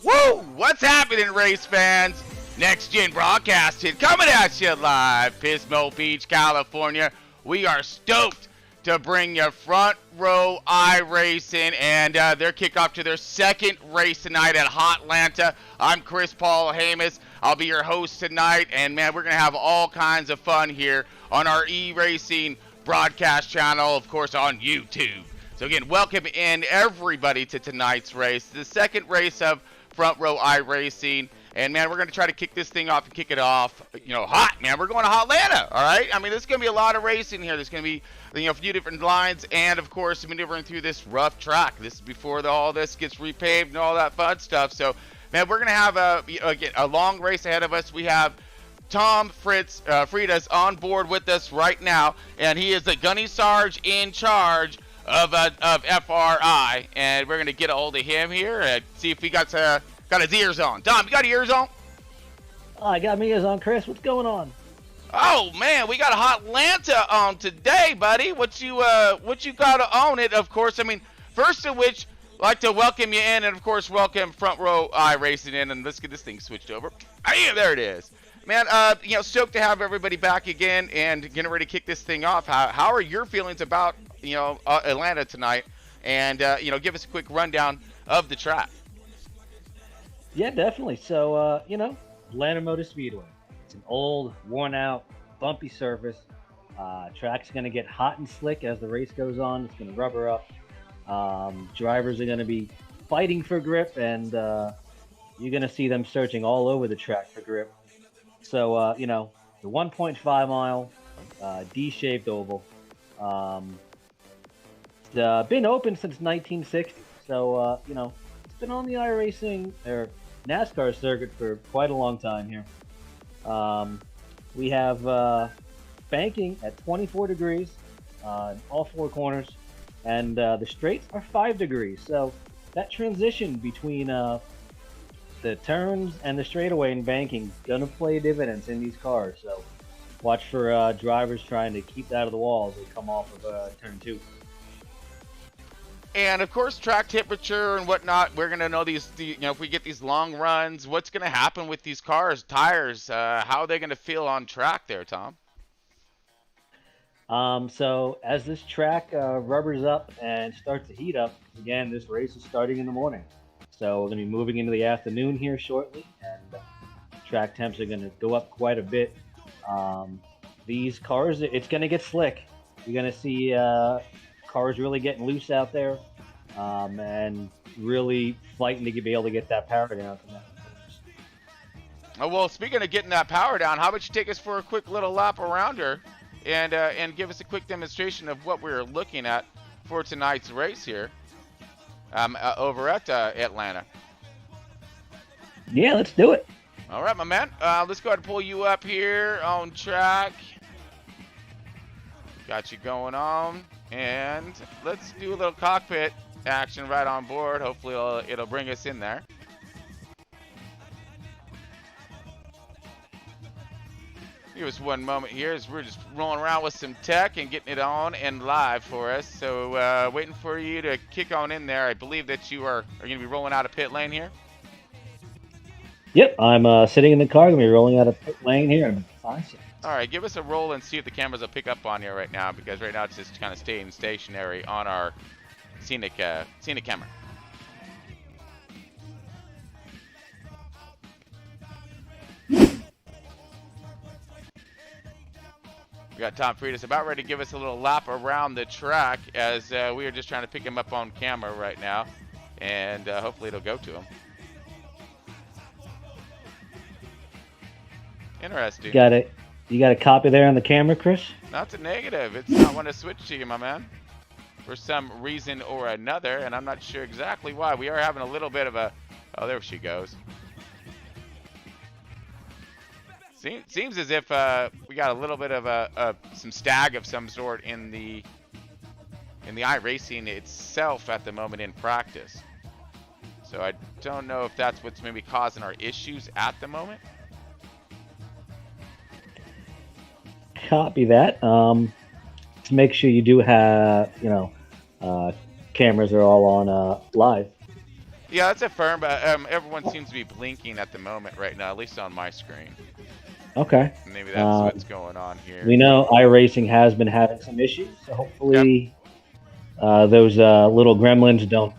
Woo! What's happening, race fans? Next Gen Broadcasting coming at you live, Pismo Beach, California. We are stoked to bring you Front Row iRacing and their kickoff to their second race tonight at HOTLANTA. I'm Chris Paul Hamas. I'll be your host tonight, and man, we're gonna have all kinds of fun here on our iRACING broadcast channel, of course, on YouTube. So again, welcome in everybody to tonight's race, the second race of Front Row iRacing. And man, we're going to try to kick this thing off and kick it off, hot, man. We're going to HOTLANTA, all right? I mean, there's going to be a lot of racing here. There's going to be, a few different lines and, of course, maneuvering through this rough track. This is before all this gets repaved and all that fun stuff. So, man, we're going to have a long race ahead of us. We have Tom Fridas on board with us right now, and he is the gunny sarge in charge of FRI, and we're going to get a hold of him here and see if he got his ears on. Tom, you got your ears on? Oh, I got my ears on, Chris. What's going on? Oh man, we got a HOTLANTA on today, buddy. What you got to own it? Of course, I mean, first of which, I'd like to welcome you in, and of course, welcome Front Row iRacing in, and let's get this thing switched over. There it is, man. Stoked to have everybody back again and getting ready to kick this thing off. How are your feelings about Atlanta tonight? And give us a quick rundown of the track. Yeah, definitely. So, Atlanta Motor Speedway. It's an old, worn-out, bumpy surface. Track's going to get hot and slick as the race goes on. It's going to rubber up. Drivers are going to be fighting for grip, and you're going to see them searching all over the track for grip. So, the 1.5-mile D-shaped oval. It's been open since 1960. So, it's been on the iRacing or NASCAR circuit for quite a long time here. We have banking at 24 degrees in all four corners, and the straights are 5 degrees. So that transition between the turns and the straightaway and banking is going to play dividends in these cars. So watch for drivers trying to keep that out of the wall as they come off of turn 2. And of course, track temperature and whatnot. We're gonna know if we get these long runs, what's gonna happen with these cars, tires, how are they gonna feel on track there, Tom? So as this track rubbers up and starts to heat up, again, this race is starting in the morning. So we're gonna be moving into the afternoon here shortly, and track temps are gonna go up quite a bit. These cars, it's gonna get slick. You're gonna see cars really getting loose out there, and really fighting to be able to get that power down from that. Oh, well, speaking of getting that power down, how about you take us for a quick little lap around her and give us a quick demonstration of what we're looking at for tonight's race here over at Atlanta. Yeah, let's do it. All right, my man. Let's go ahead and pull you up here on track. Got you going on. And let's do a little cockpit action right on board. Hopefully it'll bring us in there. Give us one moment here as we're just rolling around with some tech and getting it on and live for us. So waiting for you to kick on in there. I believe that you are going to be rolling out of pit lane here. Yep, I'm sitting in the car. Going to be rolling out of pit lane here in 5 seconds. All right, give us a roll and see if the cameras will pick up on you right now, because right now it's just kind of staying stationary on our scenic camera. We got Tom Friedis about ready to give us a little lap around the track, as we are just trying to pick him up on camera right now, and hopefully it'll go to him. Interesting. You got a copy there on the camera, Chris? Not a negative. It's not want to switch to you, my man, for some reason or another, and I'm not sure exactly why. We are having a little bit of a... Oh, there she goes. Seems as if we got a little bit of some stag of some sort in the iRacing itself at the moment in practice. So I don't know if that's what's maybe causing our issues at the moment. Copy that. To make sure you do have, cameras are all on live. Yeah, that's affirmed, but everyone seems to be blinking at the moment right now, at least on my screen. Okay. Maybe that's what's going on here. We know iRacing has been having some issues, so hopefully those little gremlins don't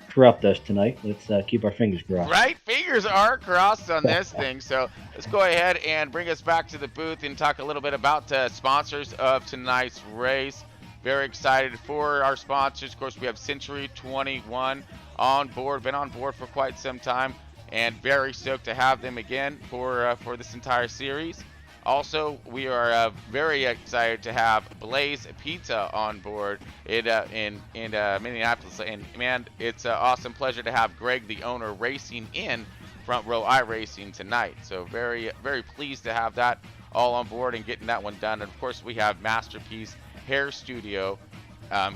corrupt us tonight. Let's keep our fingers crossed. Right? Fingers are crossed on this thing. So let's go ahead and bring us back to the booth and talk a little bit about sponsors of tonight's race. Very excited for our sponsors. Of course, we have Century 21 on board. Been on board for quite some time, and very stoked to have them again for this entire series. Also, we are very excited to have Blaze Pizza on board in Minneapolis. And man, it's an awesome pleasure to have Greg, the owner, racing in Front Row iRacing tonight. So very, very pleased to have that all on board and getting that one done. And of course, we have Masterpiece Hair Studio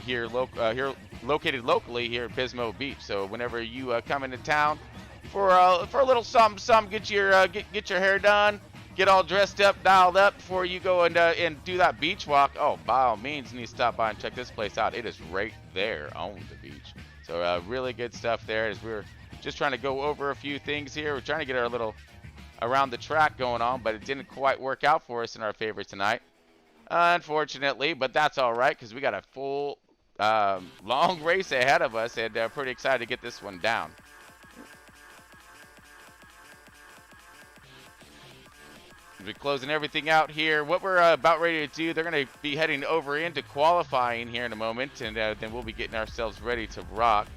here located locally here at Pismo Beach. So whenever you come into town for a little something, get your hair done, get all dressed up, dialed up before you go and do that beach walk. Oh, by all means, you need to stop by and check this place out. It is right there on the beach. So really good stuff there. As we're just trying to go over a few things here. We're trying to get our little around the track going on, but it didn't quite work out for us in our favor tonight, unfortunately. But that's all right, because we got a full long race ahead of us, and pretty excited to get this one down. We're closing everything out here. What we're about ready to do, they're going to be heading over into qualifying here in a moment, and then we'll be getting ourselves ready to rock.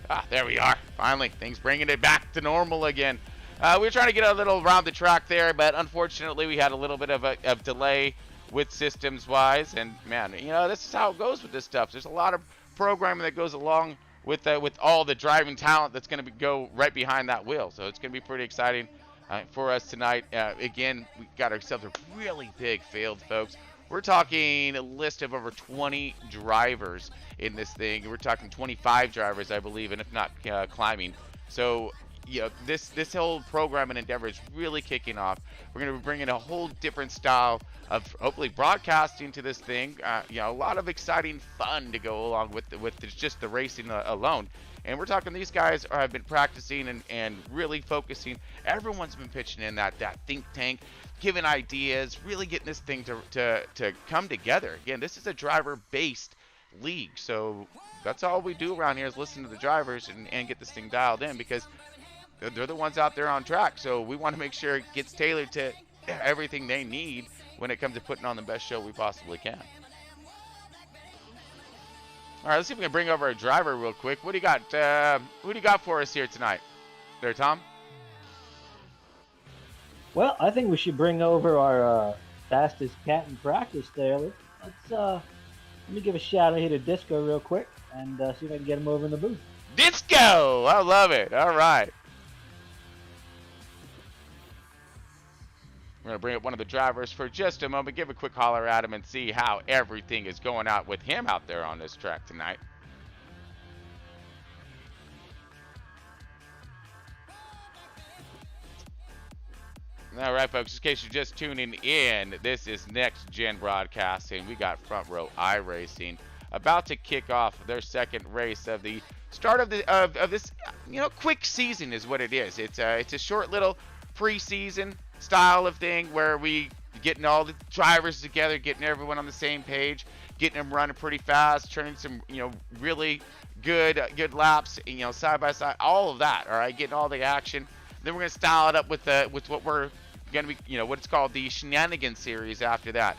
Ah, there we are. Finally, things bringing it back to normal again. We were trying to get a little around the track there, but unfortunately we had a little bit of a delay with systems-wise. And man, this is how it goes with this stuff. There's a lot of programming that goes along with all the driving talent that's going to go right behind that wheel. So it's going to be pretty exciting for us tonight. Again, we got ourselves a really big field, folks. We're talking a list of over 20 drivers in this thing. We're talking 25 drivers, I believe, and if not climbing. So this whole program and endeavor is really kicking off. We're going to be bringing a whole different style of hopefully broadcasting to this thing. A lot of exciting fun to go along with just the racing alone. And we're talking these guys have been practicing and really focusing. Everyone's been pitching in that think tank, giving ideas, really getting this thing to come together. Again, this is a driver-based league, so that's all we do around here is listen to the drivers and get this thing dialed in, because they're the ones out there on track. So we want to make sure it gets tailored to everything they need when it comes to putting on the best show we possibly can. All right, let's see if we can bring over a driver real quick. What do you got? Who do you got for us here tonight? There, Tom? Well, I think we should bring over our fastest cat in practice there. Let me give a shout out here to Disco real quick and see if I can get him over in the booth. Disco! I love it. All right. We're going to bring up one of the drivers for just a moment, give a quick holler at him and see how everything is going out with him out there on this track tonight. All right, folks, in case you're just tuning in, this is Next Gen Broadcasting. We got Front Row iRacing about to kick off their second race of the start of this, quick season is what it is. It's a short little preseason style of thing where we getting all the drivers together, getting everyone on the same page, getting them running pretty fast, turning some, really good laps, side by side, all of that. All right, getting all the action. Then we're gonna style it up with what we're gonna be, what it's called, the Shenanigans series after that.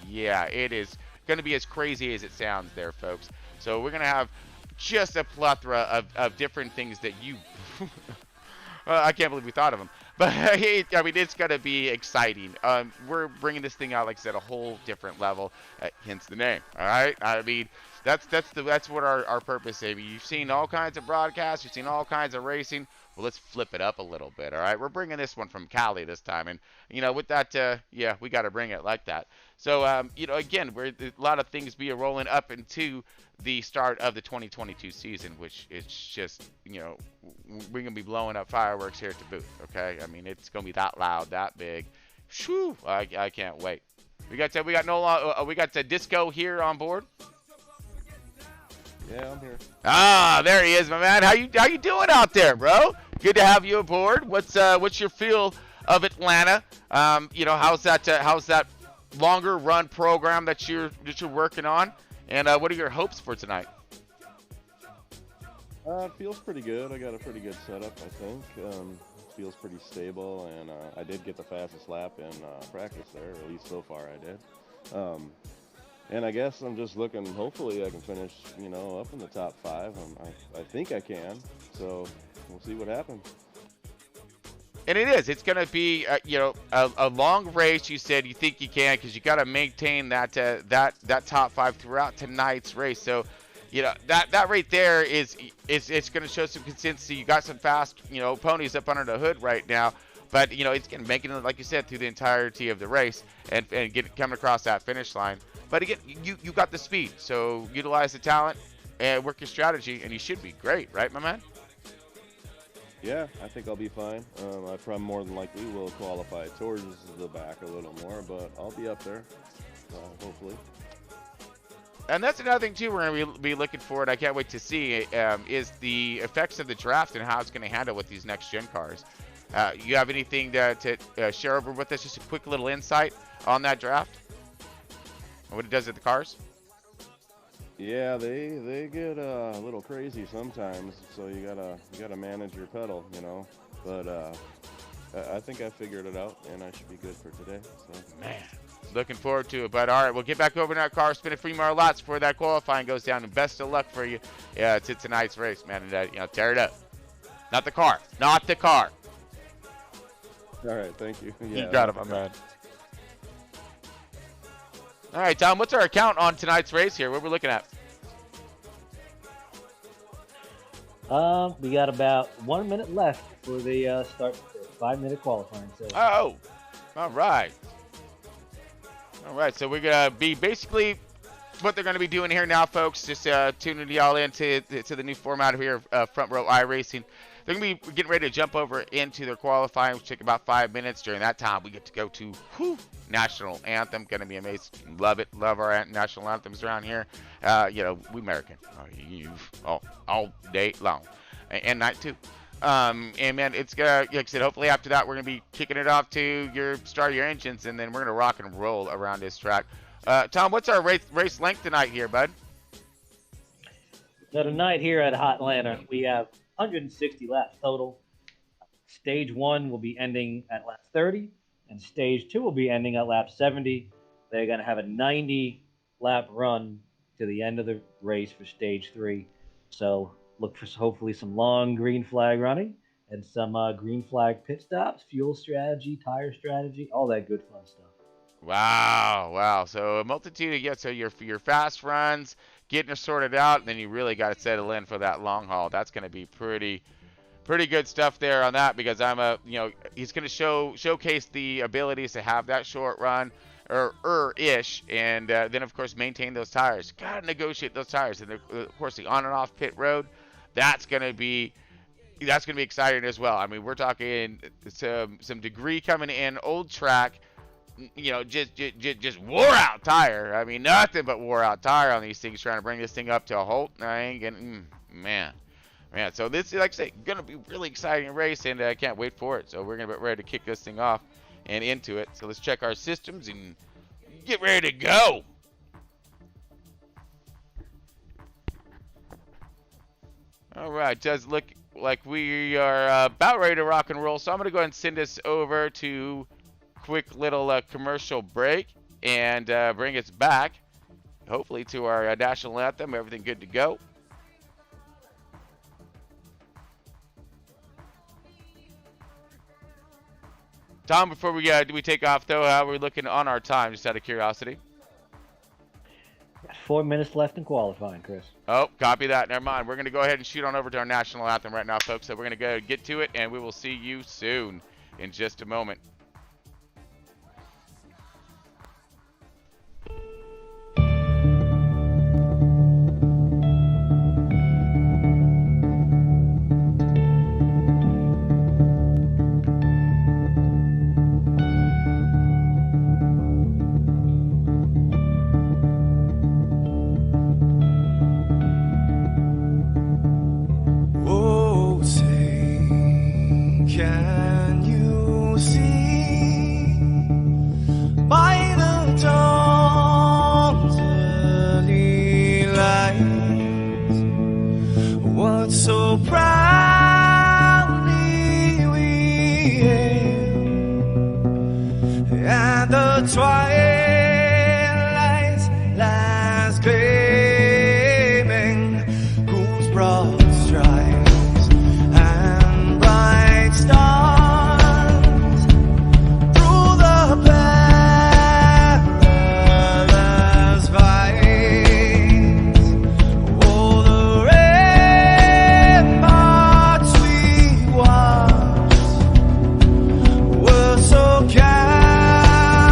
Yeah, it is gonna be as crazy as it sounds there, folks. So we're gonna have just a plethora of different things that you I can't believe we thought of them, but I mean, it's gonna be exciting. We're bringing this thing out, like I said, a whole different level, hence the name. All right, I mean, that's what our purpose is. You've seen all kinds of broadcasts, you've seen all kinds of racing. Well, let's flip it up a little bit. All right, we're bringing this one from Cali this time, and with that, yeah, we got to bring it like that. So again, a lot of things be rolling up into the start of the 2022 season, which is just, we're gonna be blowing up fireworks here at the booth. Okay, I mean, it's gonna be that loud, that big. Shoo! I can't wait. We got Disco here on board. Yeah, I'm here. Ah, there he is, my man. How you doing out there, bro? Good to have you aboard. What's your feel of Atlanta? How's that longer run program that you're working on? And what are your hopes for tonight? It feels pretty good. I got a pretty good setup, I think. Feels pretty stable, and I did get the fastest lap in practice there, at least so far I did. And I guess I'm just looking, hopefully I can finish, up in the top 5. I think I can, so we'll see what happens. And it's going to be, a long race. You said you think you can, because you got to maintain that top 5 throughout tonight's race. So, that right there is going to show some consistency. You got some fast, ponies up under the hood right now. But, it's going to make it, like you said, through the entirety of the race and coming across that finish line. But again, you got the speed, so utilize the talent and work your strategy, and you should be great, right, my man? Yeah, I think I'll be fine. I probably more than likely will qualify towards the back a little more, but I'll be up there, hopefully. And that's another thing, too, we're going to be looking for, and I can't wait to see, is the effects of the draft and how it's going to handle with these next-gen cars. You have anything to share over with us? Just a quick little insight on that draft? And what it does at the cars? Yeah, they get a little crazy sometimes, so you gotta manage your pedal, But I think I figured it out, and I should be good for today. So. Man, looking forward to it. But all right, we'll get back over in that car, spin a few more laps before that qualifying goes down, and best of luck for you. Yeah, to tonight's race, man. And tear it up. Not the car. Not the car. All right, thank you. Yeah, you got it, my man. All right, Tom, what's our account on tonight's race here? What are we looking at? We got about 1 minute left for the start, 5-minute qualifying. So. Oh, all right. All right, so we're going to be basically what they're going to be doing here now, folks. Just tuning y'all into the new format here of Front Row iRacing. They're going to be getting ready to jump over into their qualifying, which take about 5 minutes. During that time, we get to go to National Anthem. Going to be amazing. Love it. Love our national anthems around here. We American. All day long. And night, too. And, man, it's going to, like I said, hopefully after that, we're going to be kicking it off to start your engines, and then we're going to rock and roll around this track. Tom, what's our race length tonight here, bud? So tonight here at HOTLANTA, we have 160 laps total. Stage 1 will be ending at lap 30, and Stage 2 will be ending at lap 70. They're going to have a 90-lap run to the end of the race for Stage 3. So look for hopefully some long green flag running and some green flag pit stops, fuel strategy, tire strategy, all that good fun stuff. Wow. So a multitude of, so your fast runs, getting it sorted out, and then you really got to settle in for that long haul. That's going to be pretty good stuff there on that, because he's going to showcase the abilities to have that short run or ish, and then of course maintain those tires. Got to negotiate those tires, and of course the on and off pit road. That's going to be exciting as well. I mean, we're talking some degree coming in, old track. Just wore out tire. I mean, nothing but wore out tire on these things, trying to bring this thing up to a halt. I ain't getting, man. So this is, like I say, gonna be really exciting race, and I can't wait for it. So we're gonna get ready to kick this thing off and into it. So let's check our systems and get ready to go. All right, does look like we are about ready to rock and roll. So I'm going to go ahead and send us over to quick little commercial break and bring us back, hopefully, to our national anthem. Everything good to go. Tom, before we take off, though, how are we looking on our time, just out of curiosity? 4 minutes left in qualifying, Chris. Oh, copy that. Never mind. We're going to go ahead and shoot on over to our national anthem right now, folks. So we're going to go get to it, and we will see you soon in just a moment. Can you see by the dawn's early light what so proudly we hailed at the twilight's last gleaming, whose broad stripes and bright stars through the perilous fights, oh, the ramparts we watched were so gallant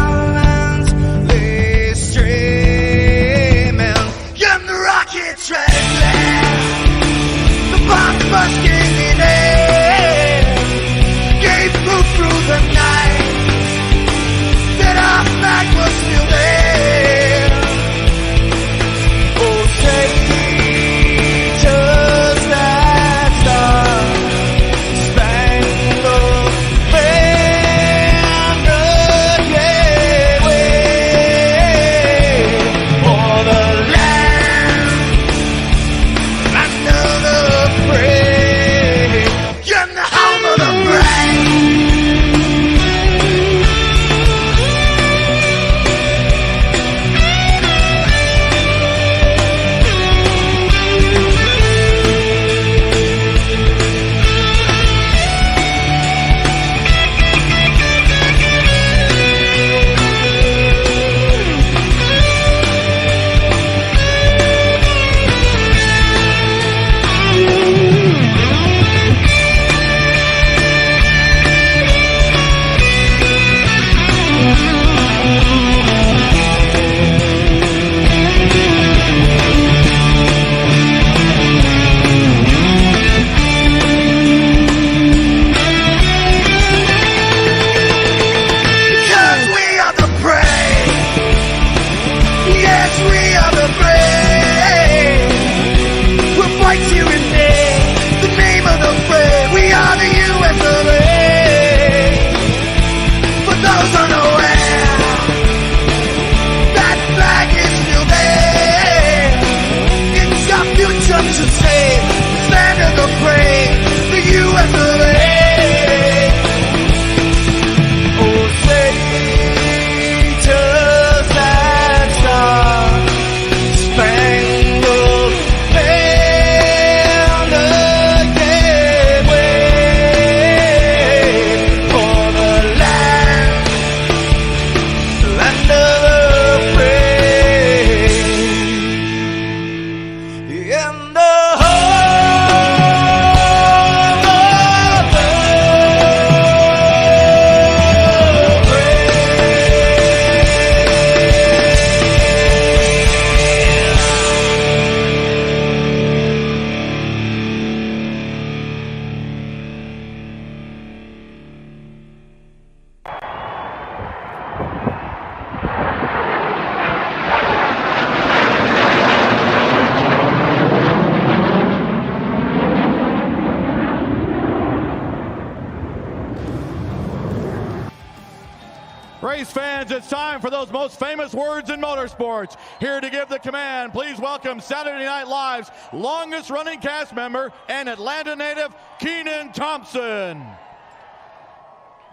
Race fans, it's time for those most famous words in motorsports. Here to give the command, please welcome Saturday Night Live's longest running cast member and Atlanta native, Kenan Thompson.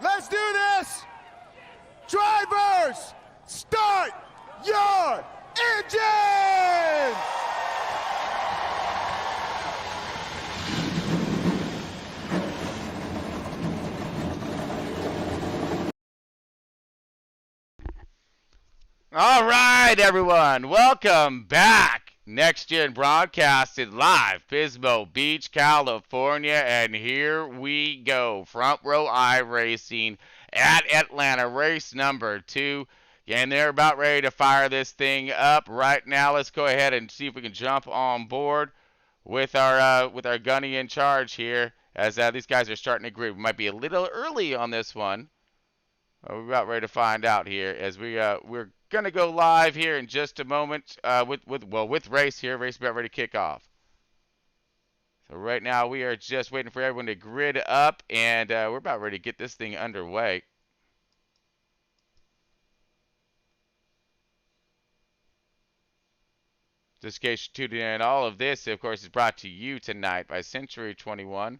Let's do this! Drivers, start your engine! All right, everyone, welcome back. Next Gen broadcasted live, Pismo Beach, California, and here we go. Front row iRacing at Atlanta, race number 2. And they're about ready to fire this thing up right now. Let's go ahead and see if we can jump on board with our gunny in charge here, as these guys are starting to grid. We might be a little early on this one. We're about ready to find out here as we're gonna go live here in just a moment with race here. Race about ready to kick off. So right now we are just waiting for everyone to grid up, and we're about ready to get this thing underway. Just in case you're tuning in, all of this, of course, is brought to you tonight by Century 21.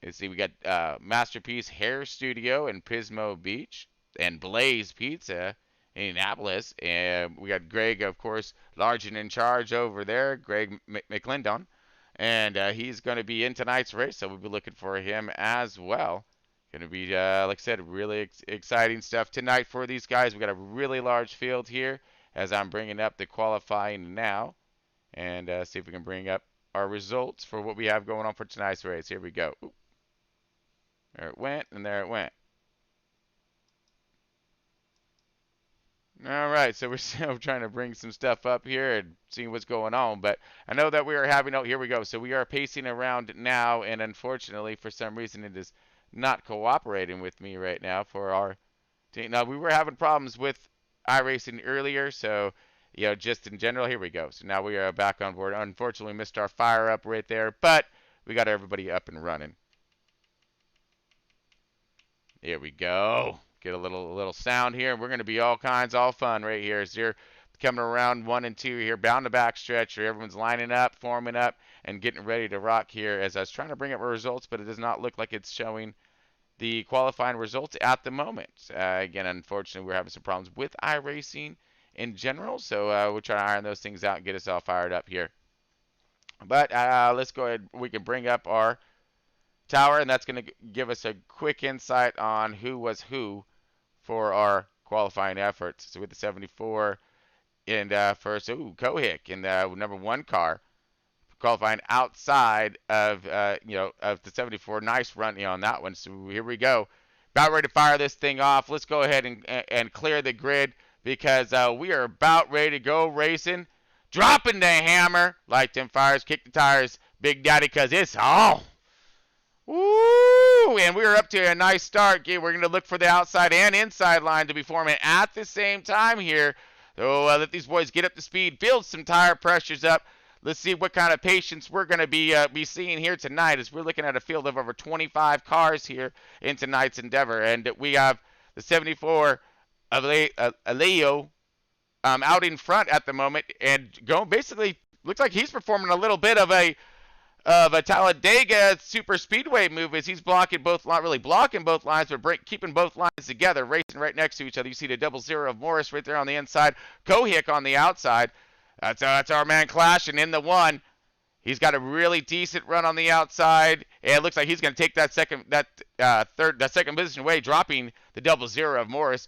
Let's see, we got Masterpiece Hair Studio in Pismo Beach and Blaze Pizza in Indianapolis. And we got Greg, of course, large and in charge over there, Greg McClendon. And he's going to be in tonight's race, so we'll be looking for him as well. Going to be, like I said, really exciting stuff tonight for these guys. We got a really large field here as I'm bringing up the qualifying now. And see if we can bring up our results for what we have going on for tonight's race. Here we go. Ooh. There it went, and there it went. All right, so we're still trying to bring some stuff up here and seeing what's going on. But I know that we are having, oh, here we go. So we are pacing around now, and unfortunately, for some reason, it is not cooperating with me right now for our team. Now, we were having problems with iRacing earlier, so, you know, just in general, here we go. So now we are back on board. Unfortunately, missed our fire up right there, but we got everybody up and running. Here we go. Get a little sound here. We're going to be all fun right here as you're coming around 1 and 2 here, bound to back stretch, where everyone's lining up, forming up, and getting ready to rock here. As I was trying to bring up our results, but it does not look like it's showing the qualifying results at the moment. Again, unfortunately, we're having some problems with iRacing in general, so we'll try to iron those things out and get us all fired up here. But let's go ahead. We can bring up our tower, and that's going to give us a quick insight on who was who for our qualifying efforts. So with the 74 and first, Kohik in the number 1 car qualifying outside of of the 74. Nice run on that one. So here we go, about ready to fire this thing off. Let's go ahead and clear the grid because we are about ready to go racing. Dropping the hammer, light them fires, kick the tires, Big Daddy, because it's on. Woo! And we're up to a nice start. We're going to look for the outside and inside line to be forming at the same time here. So let these boys get up to speed, build some tire pressures up. Let's see what kind of patience we're going to be seeing here tonight, as we're looking at a field of over 25 cars here in tonight's endeavor. And we have the 74 of Aleo out in front at the moment, and going basically looks like he's performing a little bit of a Talladega super speedway move, as he's blocking both, not really blocking both lines, but keeping both lines together, racing right next to each other. You see the 00 of Morris right there on the inside, Kohik on the outside. That's our man clashing in the 1. He's got a really decent run on the outside, and it looks like he's going to take that second position away, dropping the 00 of Morris.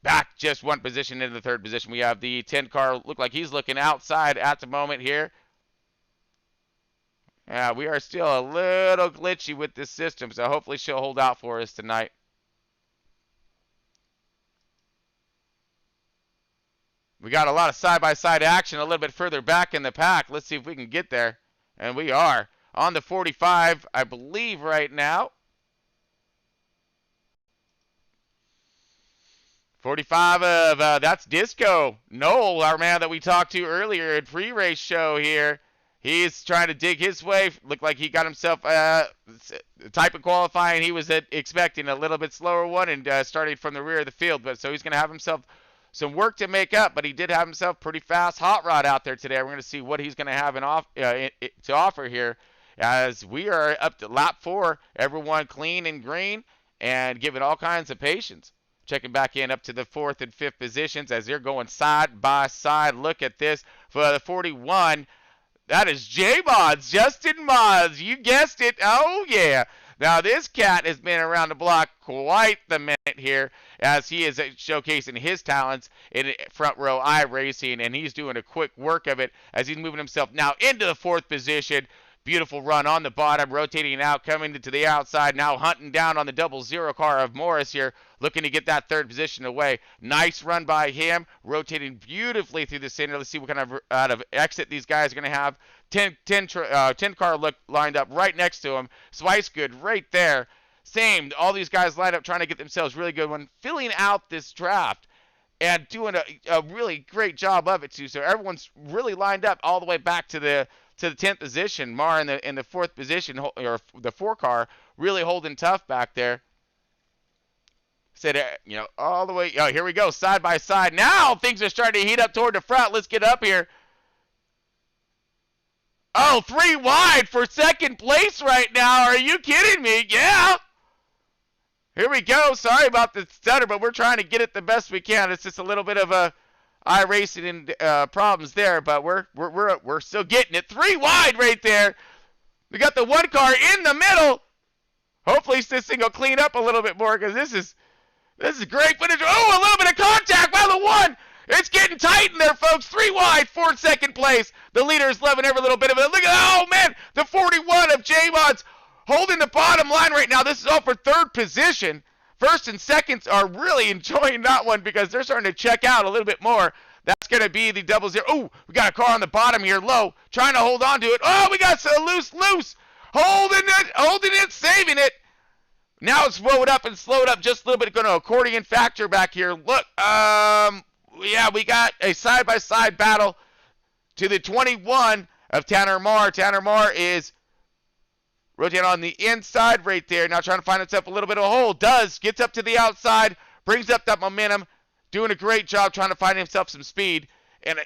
Back just 1 position into the 3rd position. We have the 10 car, look like he's looking outside at the moment here. Yeah, we are still a little glitchy with this system, so hopefully she'll hold out for us tonight. We got a lot of side-by-side action a little bit further back in the pack. Let's see if we can get there. And we are on the 45, I believe, right now. 45 of, that's Disco. Noel, our man that we talked to earlier at pre-race show here. He's trying to dig his way. Looked like he got himself the type of qualifying he was expecting, a little bit slower one, and starting from the rear of the field. But so he's going to have himself some work to make up, but he did have himself pretty fast hot rod out there today. We're going to see what he's going to have to offer here, as we are up to lap 4. Everyone clean and green and giving all kinds of patience. Checking back in up to the 4th and 5th positions as they're going side by side. Look at this for the 41. That is J-Mods, Justin Mods. You guessed it. Oh, yeah. Now, this cat has been around the block quite the minute here, as he is showcasing his talents in front row iRacing, and he's doing a quick work of it as he's moving himself now into the 4th position. Beautiful run on the bottom, rotating out, coming to the outside, now hunting down on the 00 car of Morris here, looking to get that 3rd position away. Nice run by him, rotating beautifully through the center. Let's see what kind of exit these guys are going to have. 10 car look lined up right next to him. Swice good right there. Same, all these guys lined up trying to get themselves really good one, filling out this draft and doing a really great job of it too. So everyone's really lined up all the way back to the 10th position. Mar in the 4th position, or the 4 car, really holding tough back there. Said, all the way. Oh, here we go, side by side. Now things are starting to heat up toward the front. Let's get up here. Oh, 3 wide for 2nd place right now. Are you kidding me? Yeah. Here we go. Sorry about the stutter, but we're trying to get it the best we can. It's just a little bit of a iRacing problems there, but we're still getting it. 3 wide right there. We got the 1 car in the middle. Hopefully this thing will clean up a little bit more, because this is great footage. Oh, a little bit of contact by the 1. It's getting tight in there, folks. 3 wide for 2nd place. The leader is loving every little bit of it. Look at, oh man, the 41 of J-Mods holding the bottom line right now. This is all for 3rd position. 1st and 2nds are really enjoying that one, because they're starting to check out a little bit more. That's going to be the 00. Oh, we got a car on the bottom here, low, trying to hold on to it. Oh, we got so loose. Holding it, saving it. Now it's slowed up just a little bit. Going to accordion factor back here. Look, yeah, we got a side-by-side battle to the 21 of Tanner Marr. Tanner Marr is rotating on the inside right there. Now trying to find himself a little bit of a hole. Gets up to the outside, brings up that momentum, doing a great job trying to find himself some speed.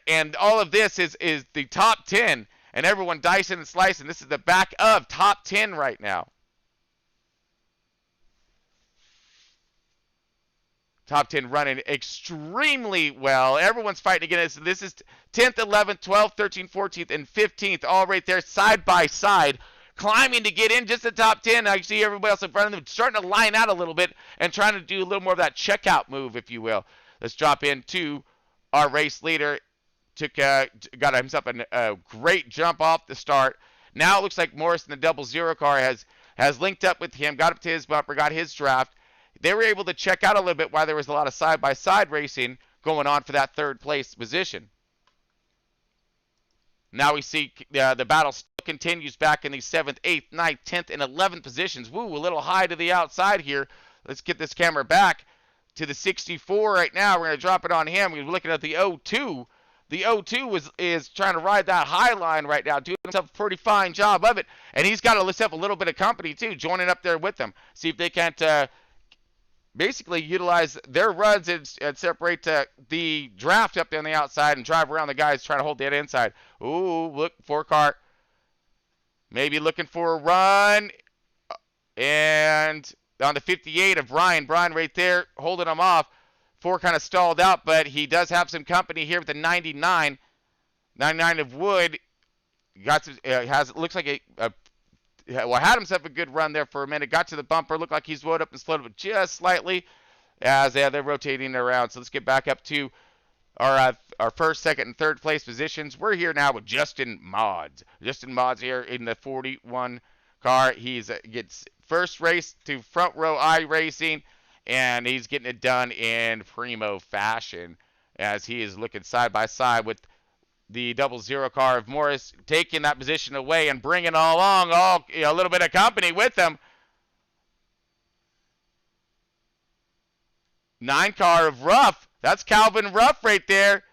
And all of this is the top 10, and everyone dicing and slicing. This is the back of top 10 right now. Top 10 running extremely well. Everyone's fighting against it. This is 10th, 11th, 12th, 13th, 14th, and 15th, all right there side by side, climbing to get in just the top 10. I see everybody else in front of them starting to line out a little bit and trying to do a little more of that checkout move, if you will. Let's drop into our race leader. Got himself a great jump off the start. Now it looks like Morris in the 00 car has linked up with him, got up to his bumper, got his draft. They were able to check out a little bit while there was a lot of side-by-side racing going on for that 3rd place position. Now we see the battle still continues back in the 7th, 8th, 9th, 10th, and 11th positions. Woo, a little high to the outside here. Let's get this camera back to the 64 right now. We're going to drop it on him. We're looking at the 02. The 02 is trying to ride that high line right now, doing himself a pretty fine job of it. And he's got to list up a little bit of company, too, joining up there with them. See if they can't basically utilize their runs and separate the draft up there on the outside and drive around the guys trying to hold that inside. Ooh, look, 4 car. Maybe looking for a run. And on the 58 of Brian right there, holding him off. 4 kind of stalled out, but he does have some company here with the 99. 99 of Wood. Looks like had himself a good run there for a minute. Got to the bumper. Looked like he's slowed up just slightly as they're rotating around. So let's get back up to our 1st, 2nd, and 3rd place positions. We're here now with Justin Mods. Justin Mods here in the 41 car. He's gets first race to front row iRacing, and he's getting it done in primo fashion as he is looking side by side with the 00 car of Morris, taking that position away and bringing along a little bit of company with them. 9 car of Ruff. That's Calvin Ruff right there.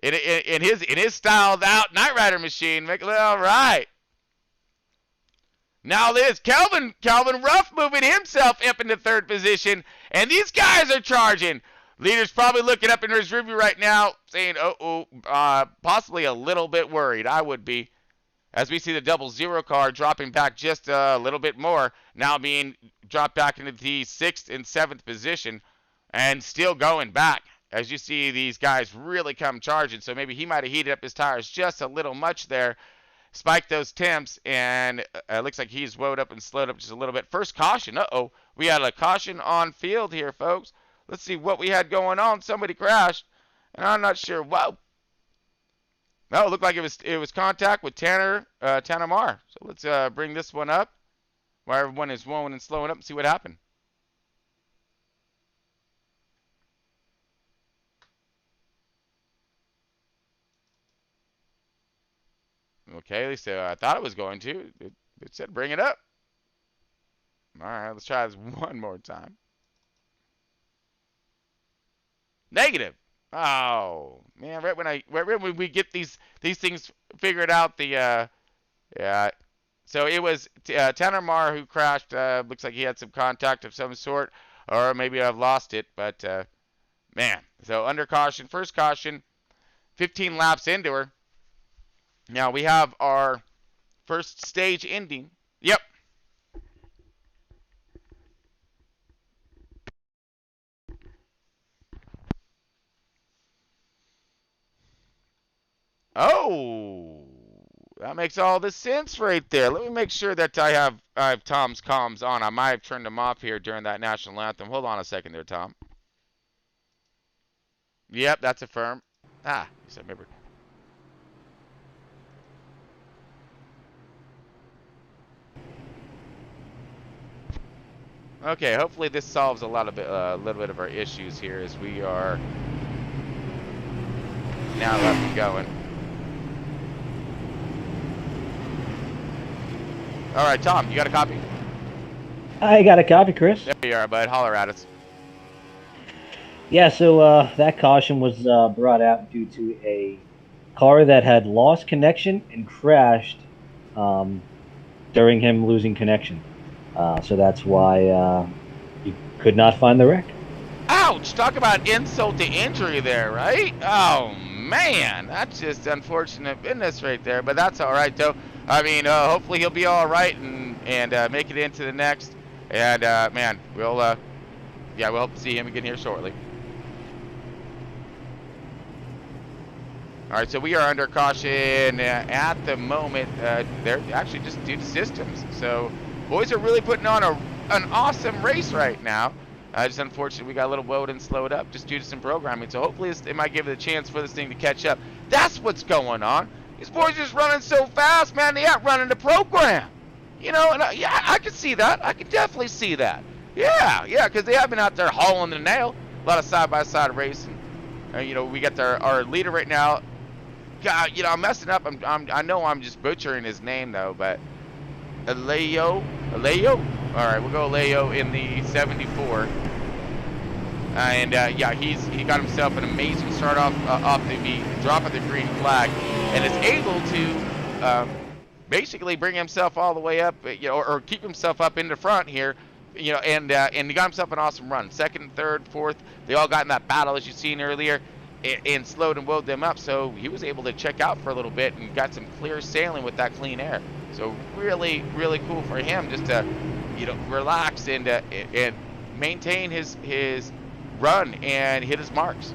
in his styled out Night Rider machine. All right. Now this Calvin Ruff moving himself up into third position, and these guys are charging. Leader's probably looking up in his review right now, saying, possibly a little bit worried. I would be. As we see the 00 car dropping back just a little bit more, now being dropped back into the 6th and 7th position, and still going back. As you see these guys really come charging, so maybe he might have heated up his tires just a little much there, spiked those temps, and it looks like he's woed up and slowed up just a little bit. First caution, we had a caution on field here, folks. Let's see what we had going on. Somebody crashed, and I'm not sure. Whoa. No, it looked like it was contact with Tanner Marr. So let's bring this one up while everyone is wowing and slowing up and see what happened. Okay, at least I thought it was going to. It said bring it up. All right, let's try this one more time. Negative. Oh man, right when we get these things figured out, yeah. So it was Tanner Marr who crashed. Looks like he had some contact of some sort, or maybe I've lost it. But man, so under caution, first caution, 15 laps into her. Now we have our first stage ending. Yep. Oh, that makes all the sense right there. Let me make sure that I have Tom's comms on. I might have turned them off here during that national anthem. Hold on a second there, Tom. Yep, that's a firm. Ah, I remember. Okay, hopefully this solves a little bit of our issues here as we are now left and going. All right, Tom, you got a copy? I got a copy, Chris. There you are, bud. Holler at us. Yeah, so that caution was brought out due to a car that had lost connection and crashed during him losing connection. So that's why you could not find the wreck. Ouch! Talk about insult to injury there, right? Oh, man. That's just unfortunate business right there. But that's all right, though. I mean, hopefully he'll be all right and make it into the next. And, man, we'll hope to see him again here shortly. All right, so we are under caution at the moment. They're actually just due to systems. So boys are really putting on an awesome race right now. Just unfortunately, we got a little woed and slowed up just due to some programming. So hopefully it might give it a chance for this thing to catch up. That's what's going on. These boys just running so fast, man. They out running the program. You know, and yeah, I can see that. I can definitely see that. Yeah, because they have been out there hauling the nail. A lot of side-by-side racing. You know, we got our leader right now. God, you know, I'm messing up. I know I'm just butchering his name though, but Alejo. All right, we'll go Alejo in the 74. And yeah, he got himself an amazing start off the drop of the green flag, and is able to basically bring himself all the way up, you know, or keep himself up in the front here, you know, and he got himself an awesome run. Second, third, fourth, they all got in that battle as you seen earlier, and slowed and woed them up. So he was able to check out for a little bit and got some clear sailing with that clean air. So really, really cool for him just to, you know, relax and maintain his run and hit his marks.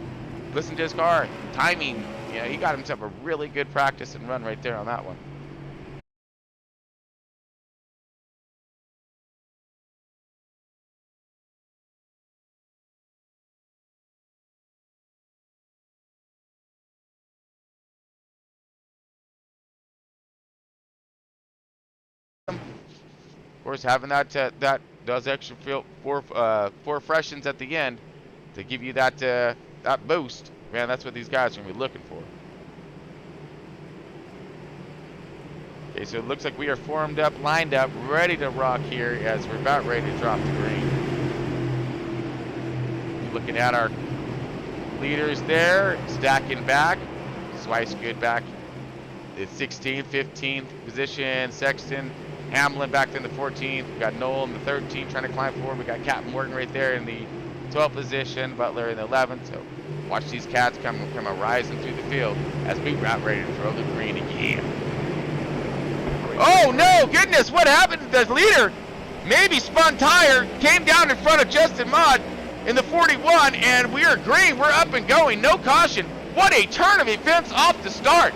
Listen to his car, timing. You know, he got himself a really good practice and run right there on that one. Of course, having that does extra four freshens at the end to give you that boost, man. That's what these guys are gonna be looking for. Okay, so it looks like we are formed up, lined up, ready to rock here as we're about ready to drop the green. Looking at our leaders there, stacking back. Weiss good back at 16th, 15th position. Sexton, Hamlin back in the 14th. We got Noel in the 13th trying to climb forward. We got Captain Morgan right there in the 12th position. Butler in the 11th. So watch these cats come rising through the field as we got ready to throw the green again. Oh no, goodness, what happened? The leader maybe spun tire, came down in front of Justin Mott in the 41, and we are green. We're up and going. No caution. What a turn of events off the start.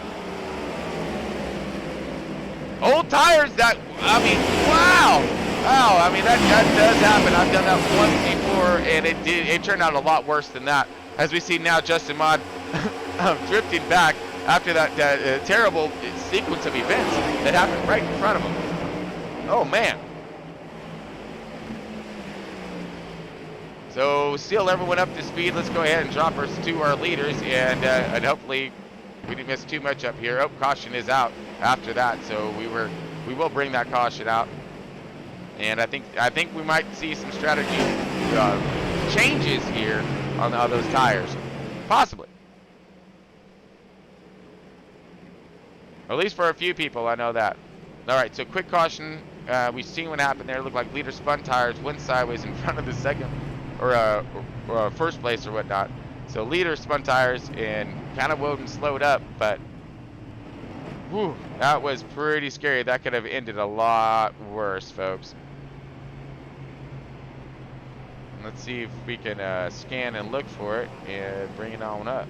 Old tires, that, I mean, wow. Wow, I mean, that does happen. I've done that once before, and it turned out a lot worse than that. As we see now, Justin Mott drifting back after that terrible sequence of events that happened right in front of him. Oh, man. So, still everyone up to speed. Let's go ahead and drop us to our leaders, and hopefully we didn't miss too much up here. Oh, caution is out after that, so we will bring that caution out. And I think we might see some strategy changes here on those tires, possibly. Or at least for a few people, I know that. All right, so quick caution. We've seen what happened there. It looked like leader spun tires, went sideways in front of the second or first place or whatnot. So leader spun tires and kind of Woden slowed up, but whew, that was pretty scary. That could have ended a lot worse, folks. Let's see if we can scan and look for it and bring it on up.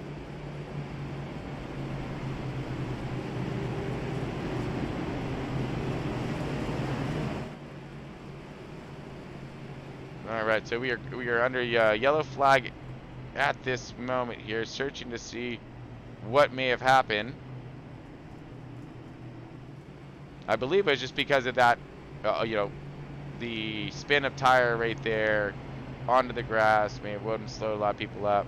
All right, so we are under yellow flag at this moment here, searching to see what may have happened. I believe it was just because of that, the spin of tire right there onto the grass may have slowed a lot of people up.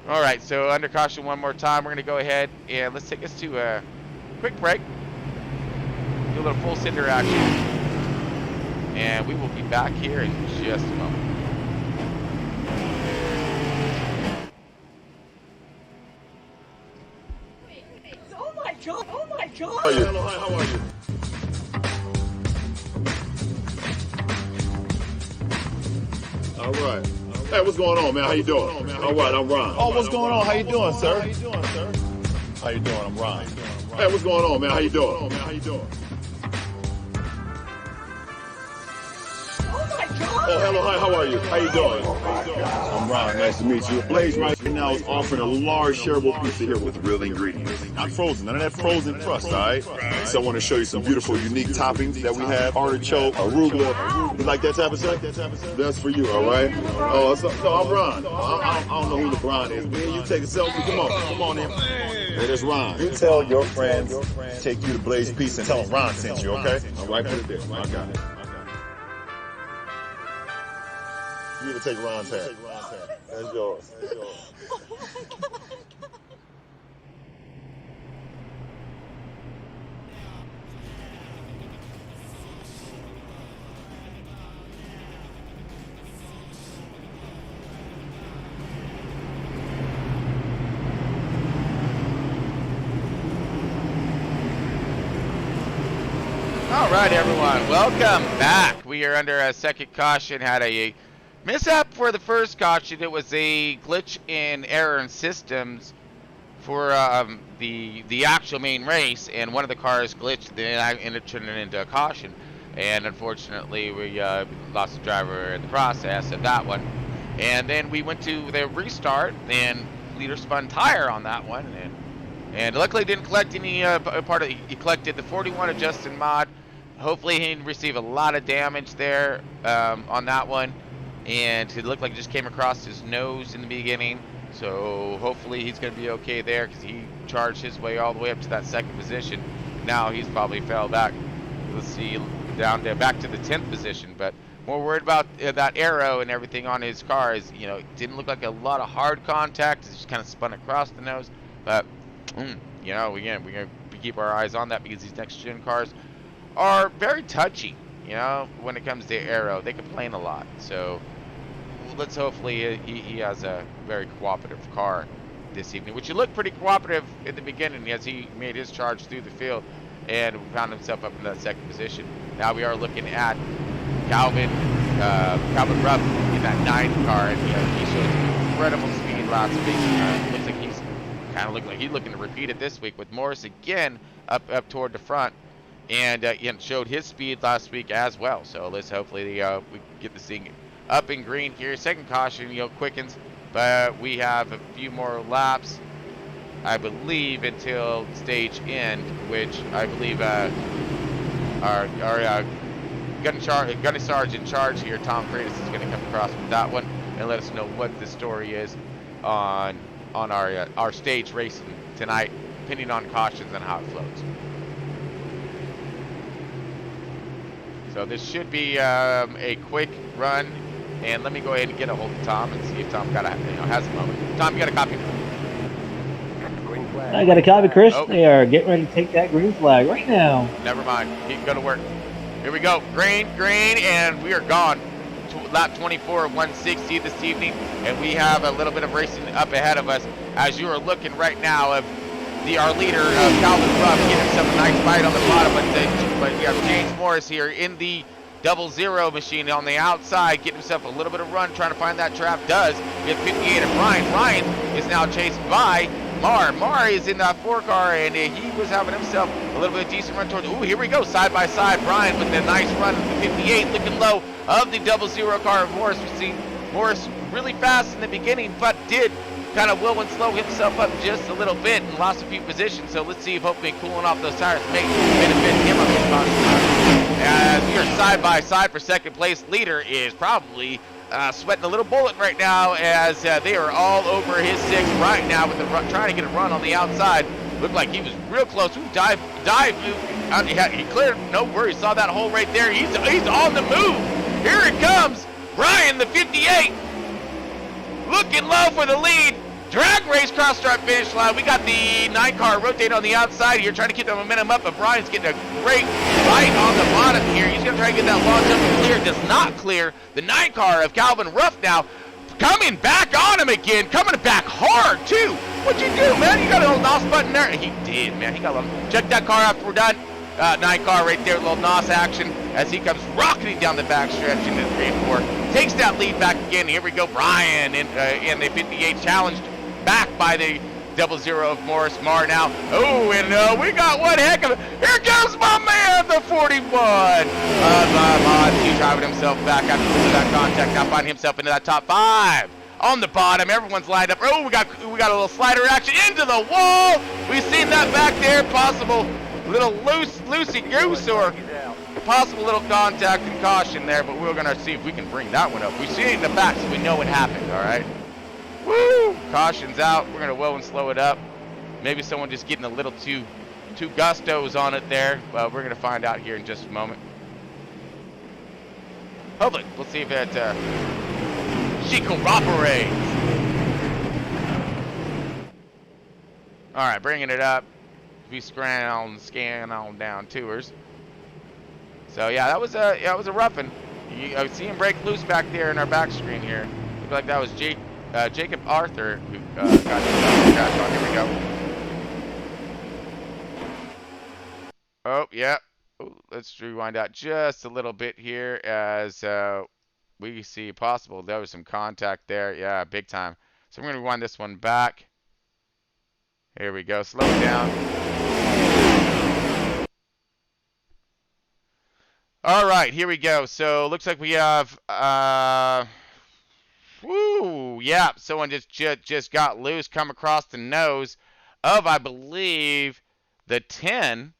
All right, so under caution one more time. We're going to go ahead and let's take us to a quick break. Do a little full cinder action. And we will be back here in just a moment. Oh my god! Oh my god! Hello, hi, how are you? All right. Hey, what's going on, man? How you doing? All right, I'm Ron. Oh, what's going on? How you doing, sir? How you doing? I'm Ron. Hey, what's going on, man? How you doing? Oh, hello, hi, how are you? How you doing? I'm Ron, nice to meet you. Blaze right now is offering a large shareable pizza here with real ingredients. Not frozen, none of that frozen crust, all right? So I want to show you some beautiful, unique toppings that we have. Artichoke, arugula. You like that type of stuff? That's for you, all right? Oh, so I'm Ron. I don't know who LeBron is. Man, you take a selfie. Come on in. Hey, that's Ron. You tell your friends, take you to Blaze Pizza and tell them Ron sent you, okay? All right, put it there. I got it. You ever take Ron's hat? That's yours. All right, everyone, welcome back. We are under a second caution. Had a mishap for the first caution. It was a glitch in error in systems for the actual main race, and one of the cars glitched, then I ended up turning it into a caution, and unfortunately we lost the driver in the process of that one. And then we went to the restart, and leader spun tire on that one, and luckily didn't collect any part of it. He collected the 41 of Justin Mott. Hopefully he didn't receive a lot of damage there on that one. And it looked like it just came across his nose in the beginning. So hopefully he's going to be okay there, because he charged his way all the way up to that second position. Now he's probably fell back, let's see, down to back to the 10th position. But more worried about that arrow and everything on his car. Is, it didn't look like a lot of hard contact. It just kind of spun across the nose. But, again, we're going to keep our eyes on that, because these next-gen cars are very touchy, when it comes to aero. They complain a lot. So let's hopefully he has a very cooperative car this evening, which he looked pretty cooperative in the beginning as he made his charge through the field and found himself up in that second position. Now we are looking at Calvin Rupp in that 9 car, and he showed incredible speed last week. Looks like he's kind of looking to repeat it this week with Morris again up toward the front, and showed his speed last week as well. So let's hopefully we get this thing up in green here. Second caution, quickens, but we have a few more laps, I believe, until stage end, which I believe our gunny sarge in charge here, Tom Freitas, is going to come across with that one and let us know what the story is on our stage racing tonight, depending on cautions and how it flows. So this should be a quick run, and let me go ahead and get a hold of Tom and see if Tom has a moment. Tom, you got a copy? I got a copy, Chris. Oh. They are getting ready to take that green flag right now. Never mind. He can go to work. Here we go. Green, and we are gone. Lap 24 of 160 this evening, and we have a little bit of racing up ahead of us as you are looking right now of our leader, Calvin Rupp, getting himself a nice fight on the bottom, but we have James Morris here in the 00 machine on the outside, getting himself a little bit of run, trying to find that trap. Does. We have 58 of Ryan. Ryan is now chased by Mar. Mar is in that 4 car, and he was having himself a little bit of decent run towards. Ooh, here we go, side by side. Brian with a nice run of the 58, looking low of the 00 car of Morris. We've seen Morris really fast in the beginning, but did kind of will and slow himself up just a little bit and lost a few positions. So let's see if hopefully cooling off those tires may benefit him on those cautions. As we are side by side for second place, leader is probably sweating a little bullet right now as they are all over his 6 right now with the trying to get a run on the outside. Looked like he was real close. Ooh, dive. He cleared. No worries. Saw that hole right there. He's on the move. Here it comes. Brian, the 58, looking low for the lead. Drag race cross start finish line. We got the 9 car rotate on the outside here, trying to keep the momentum up, but Brian's getting a great fight on the bottom here. He's going to try to get that long jump and clear. Does not clear. The 9 car of Calvin Rupp now coming back on him again, coming back hard too. What'd you do, man? You got a little NOS button there? He did, man. He got a little. Check that car after we're done. 9 car right there, a little NOS action as he comes rocketing down the back stretch into 3 and 4. Takes that lead back again. Here we go, Brian in the 58 challenged back by the 00 of Morris Mar now. Oh, and we got one heck of a. Here comes my man, the 41 of He's driving himself back after that contact. Now finding himself into that top 5. On the bottom, everyone's lined up. Oh, we got a little slider action into the wall. We've seen that back there. Possible little loosey-goose or possible little contact and caution there, but we're going to see if we can bring that one up. We see it in the back, so we know what happened, all right? Woo! Caution's out. We're going to will and slow it up. Maybe someone just getting a little too gustos on it there. Well, we're going to find out here in just a moment. Hopefully, we'll see if it she cooperates. All right, bringing it up. We scan on down tours. So yeah, that was a roughing. I see him break loose back there in our back screen here. Looked like that was Jacob Arthur who got his crash on. Here we go. Oh yeah. Ooh, let's rewind out just a little bit here as we see possible there was some contact there. Yeah, big time. So we're gonna rewind this one back. Here we go. Slow it down. All right, here we go. So looks like we have yeah, someone just got loose, come across the nose of, I believe, the 10,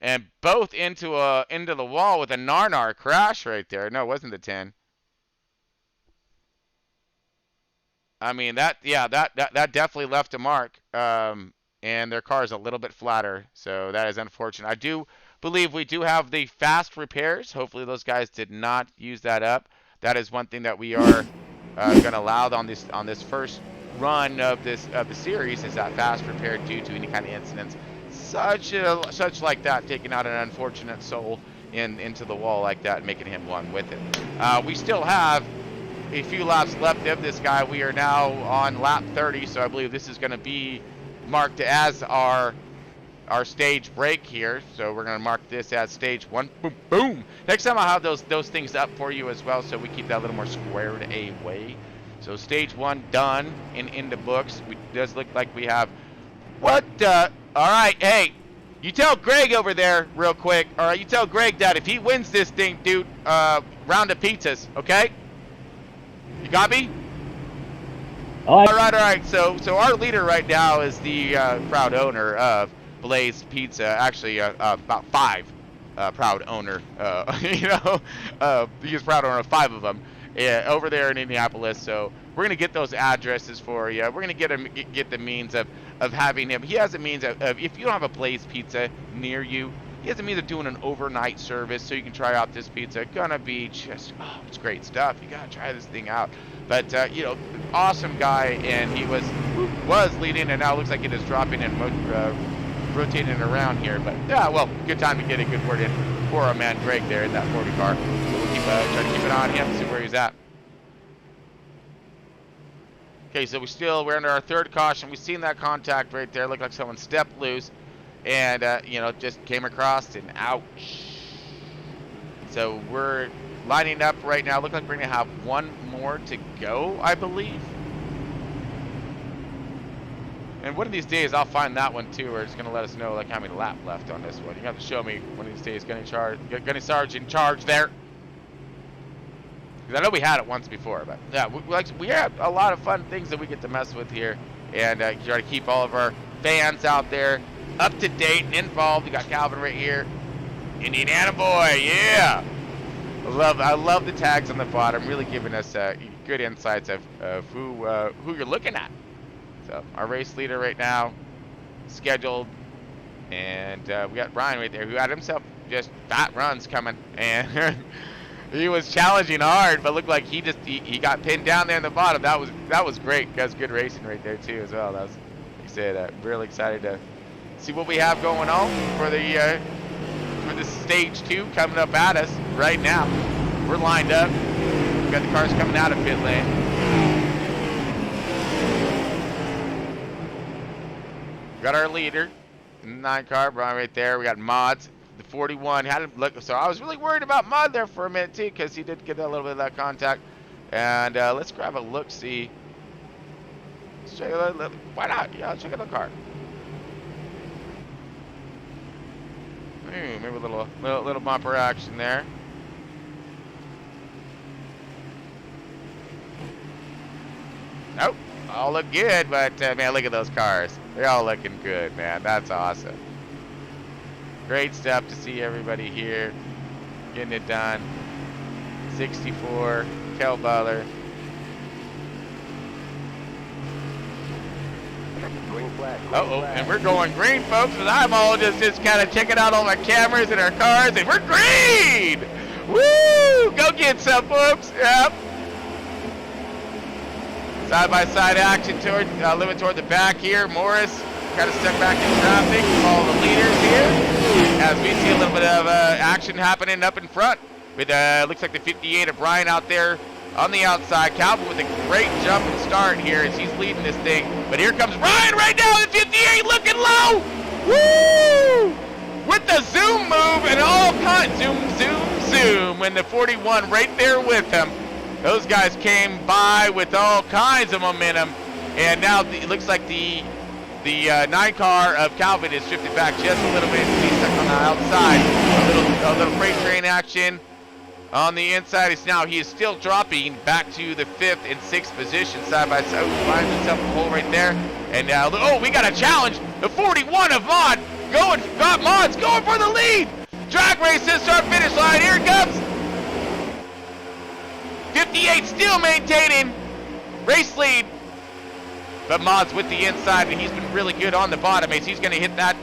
and both into the wall with a Narnar crash right there. No, it wasn't the 10. I mean that definitely left a mark. And their car is a little bit flatter, so that is unfortunate. I do believe we do have the fast repairs. Hopefully those guys did not use that up. That is one thing that we are going to allow on this first run of the series, is that fast repair due to any kind of incidents such like that, taking out an unfortunate soul into the wall like that, making him one with it. We still have a few laps left of this guy. We are now on lap 30, so I believe this is going to be marked as our stage break here. So we're going to mark this as stage 1. Boom, boom. Next time I'll have those things up for you as well, so we keep that a little more squared away. So stage 1 done in the books. It does look like we have what? All right, hey. You tell Greg over there real quick. All right, you tell Greg that if he wins this thing, dude, round of pizzas, okay? You got me? All All right. So our leader right now is the proud owner of Blaze Pizza. Actually, about 5 proud owner. He's proud owner of 5 of them over there in Indianapolis. So we're gonna get those addresses for you. We're gonna get the means of having him. He has a means of if you don't have a Blaze Pizza near you, he has a means of doing an overnight service so you can try out this pizza. Gonna be just, oh, it's great stuff. You gotta try this thing out. But awesome guy, and he was leading, and now looks like it is dropping and rotating around here. But yeah, well, good time to get a good word in for our man Greg there in that 40 car. So we'll keep try to keep an eye on him, see where he's at. Okay, so we're under our 3rd caution. We've seen that contact right there. Looked like someone stepped loose and, just came across and ouch. So we're lining up right now. Look like we're going to have 1 more to go, I believe. And one of these days, I'll find that one too, where it's going to let us know like how many laps left on this one. You have to show me one of these days. Gunny Sarge in charge there. I know we had it once before, but yeah, we have a lot of fun things that we get to mess with here, and try to keep all of our fans out there up to date and involved. We got Calvin right here, Indiana boy, yeah. I love the tags on the bottom, really giving us good insights of who you're looking at. So our race leader right now, scheduled, and we got Brian right there who had himself just fat runs coming, and. He was challenging hard, but looked like he got pinned down there in the bottom. That was great. That's good racing right there too as well. That was, like I said, really excited to see what we have going on for the stage 2 coming up at us right now. We're lined up. We got the cars coming out of pit lane. We got our leader, 9 car, Brian right there. We got Mods. The 41 had him look, so I was really worried about Mud there for a minute too, because he did get a little bit of that contact. And let's grab a look, see. Let's check it. Why not? Yeah, check out the car. Maybe a little bumper action there. Nope, all look good, but man, look at those cars. They're all looking good, man. That's awesome. Great stuff to see everybody here getting it done. 64, Kel Butler. And we're going green, folks, and I'm all just kind of checking out all my cameras and our cars, and we're green! Woo! Go get some, folks! Yep. Side-by-side action a little bit toward the back here. Morris kind of stuck back in traffic. All the leaders here. As we see a little bit of action happening up in front. With looks like the 58 of Brian out there on the outside. Calvin with a great jump and start here as he's leading this thing. But here comes Brian right now, the 58 looking low. Woo! With the zoom move and all kinds. Zoom. When the 41 right there with him. Those guys came by with all kinds of momentum. And now it looks like the 9 car of Calvin is shifted back just a little bit. He's stuck on the outside. A little freight train action on the inside. He is still dropping back to the 5th and 6th position side by side. Finds himself a hole right there. And now, we got a challenge. The 41 of Mod got Mod's going for the lead. Drag races start finish line. Here it comes. 58 still maintaining race lead. But Mod's with the inside, and he's been really good on the bottom as he's going to hit that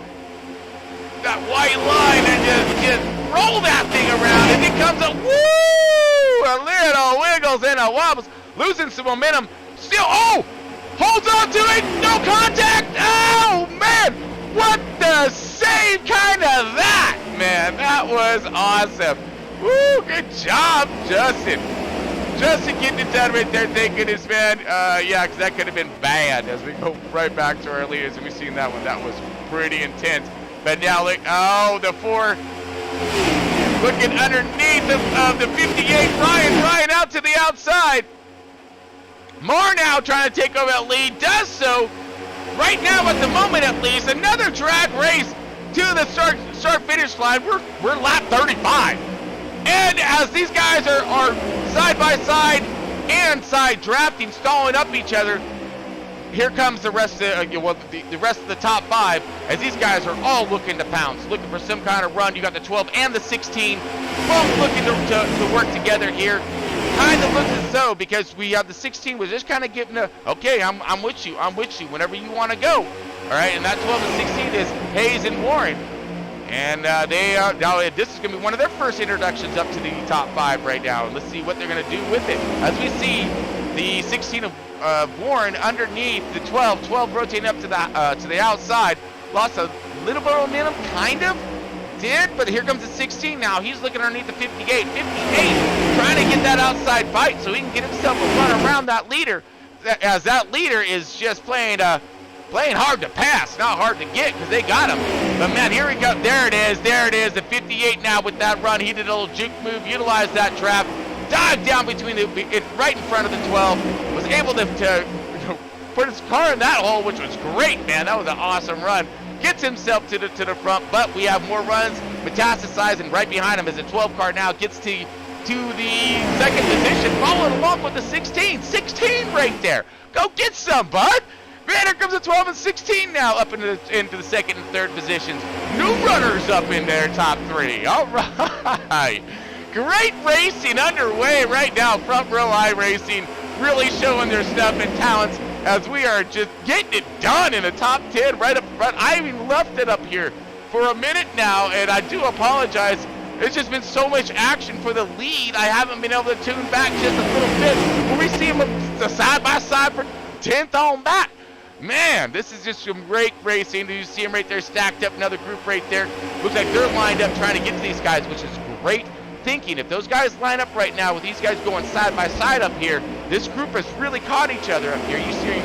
white line and just roll that thing around. And it comes up, a little wiggles and a wobbles, losing some momentum. Still, holds on to it, no contact. Oh, man, what the save kind of that, man. That was awesome. Woo, good job, Justin. Justin getting it done right there, thank goodness, man. Yeah, because that could have been bad as we go right back to our leaders. And we've seen that one. That was pretty intense. But now, look, oh, the 4 looking underneath of the 58. Ryan out to the outside. Moore now trying to take over that lead. Does so right now at the moment at least. Another drag race to the start-finish line. We're lap 35. And as these guys are side by side and side drafting, stalling up each other, here comes the rest of the rest of the top 5 as these guys are all looking to pounce, looking for some kind of run. You got the 12 and the 16 both looking to work together here. Kind of looks as though, because we have the 16 was just kind of giving a, okay, I'm with you whenever you want to go. All right, and that 12 and 16 is Hayes and Warren. And now this is going to be one of their first introductions up to the top 5 right now. And let's see what they're going to do with it. As we see the 16 of Warren underneath the 12. 12 rotating up to the outside. Lost a little bit of momentum, kind of. Did, but here comes the 16 now. He's looking underneath the 58. 58 trying to get that outside bite so he can get himself a run around that leader. As that leader is just playing hard to pass, not hard to get, because they got him. But man, here we go. There it is. The 58 now with that run. He did a little juke move, utilized that trap, dived down between right in front of the 12. Was able to put his car in that hole, which was great, man. That was an awesome run. Gets himself to the front, but we have more runs metastasizing right behind him as the 12 car now gets to the second position, following along with the 16. 16 right there. Go get some, bud. Man, here comes the 12 and 16 now up into the second and third positions. New runners up in their top 3. All right. Great racing underway right now. Front row iRacing really showing their stuff and talents as we are just getting it done in the top 10 right up front. I even left it up here for a minute now, and I do apologize. It's just been so much action for the lead. I haven't been able to tune back just a little bit. When we see them side by side for 10th on back. Man, this is just some great racing. You see them right there stacked up, another group right there. Looks like they're lined up trying to get to these guys, which is great thinking. If those guys line up right now with these guys going side by side up here, this group has really caught each other up here. You see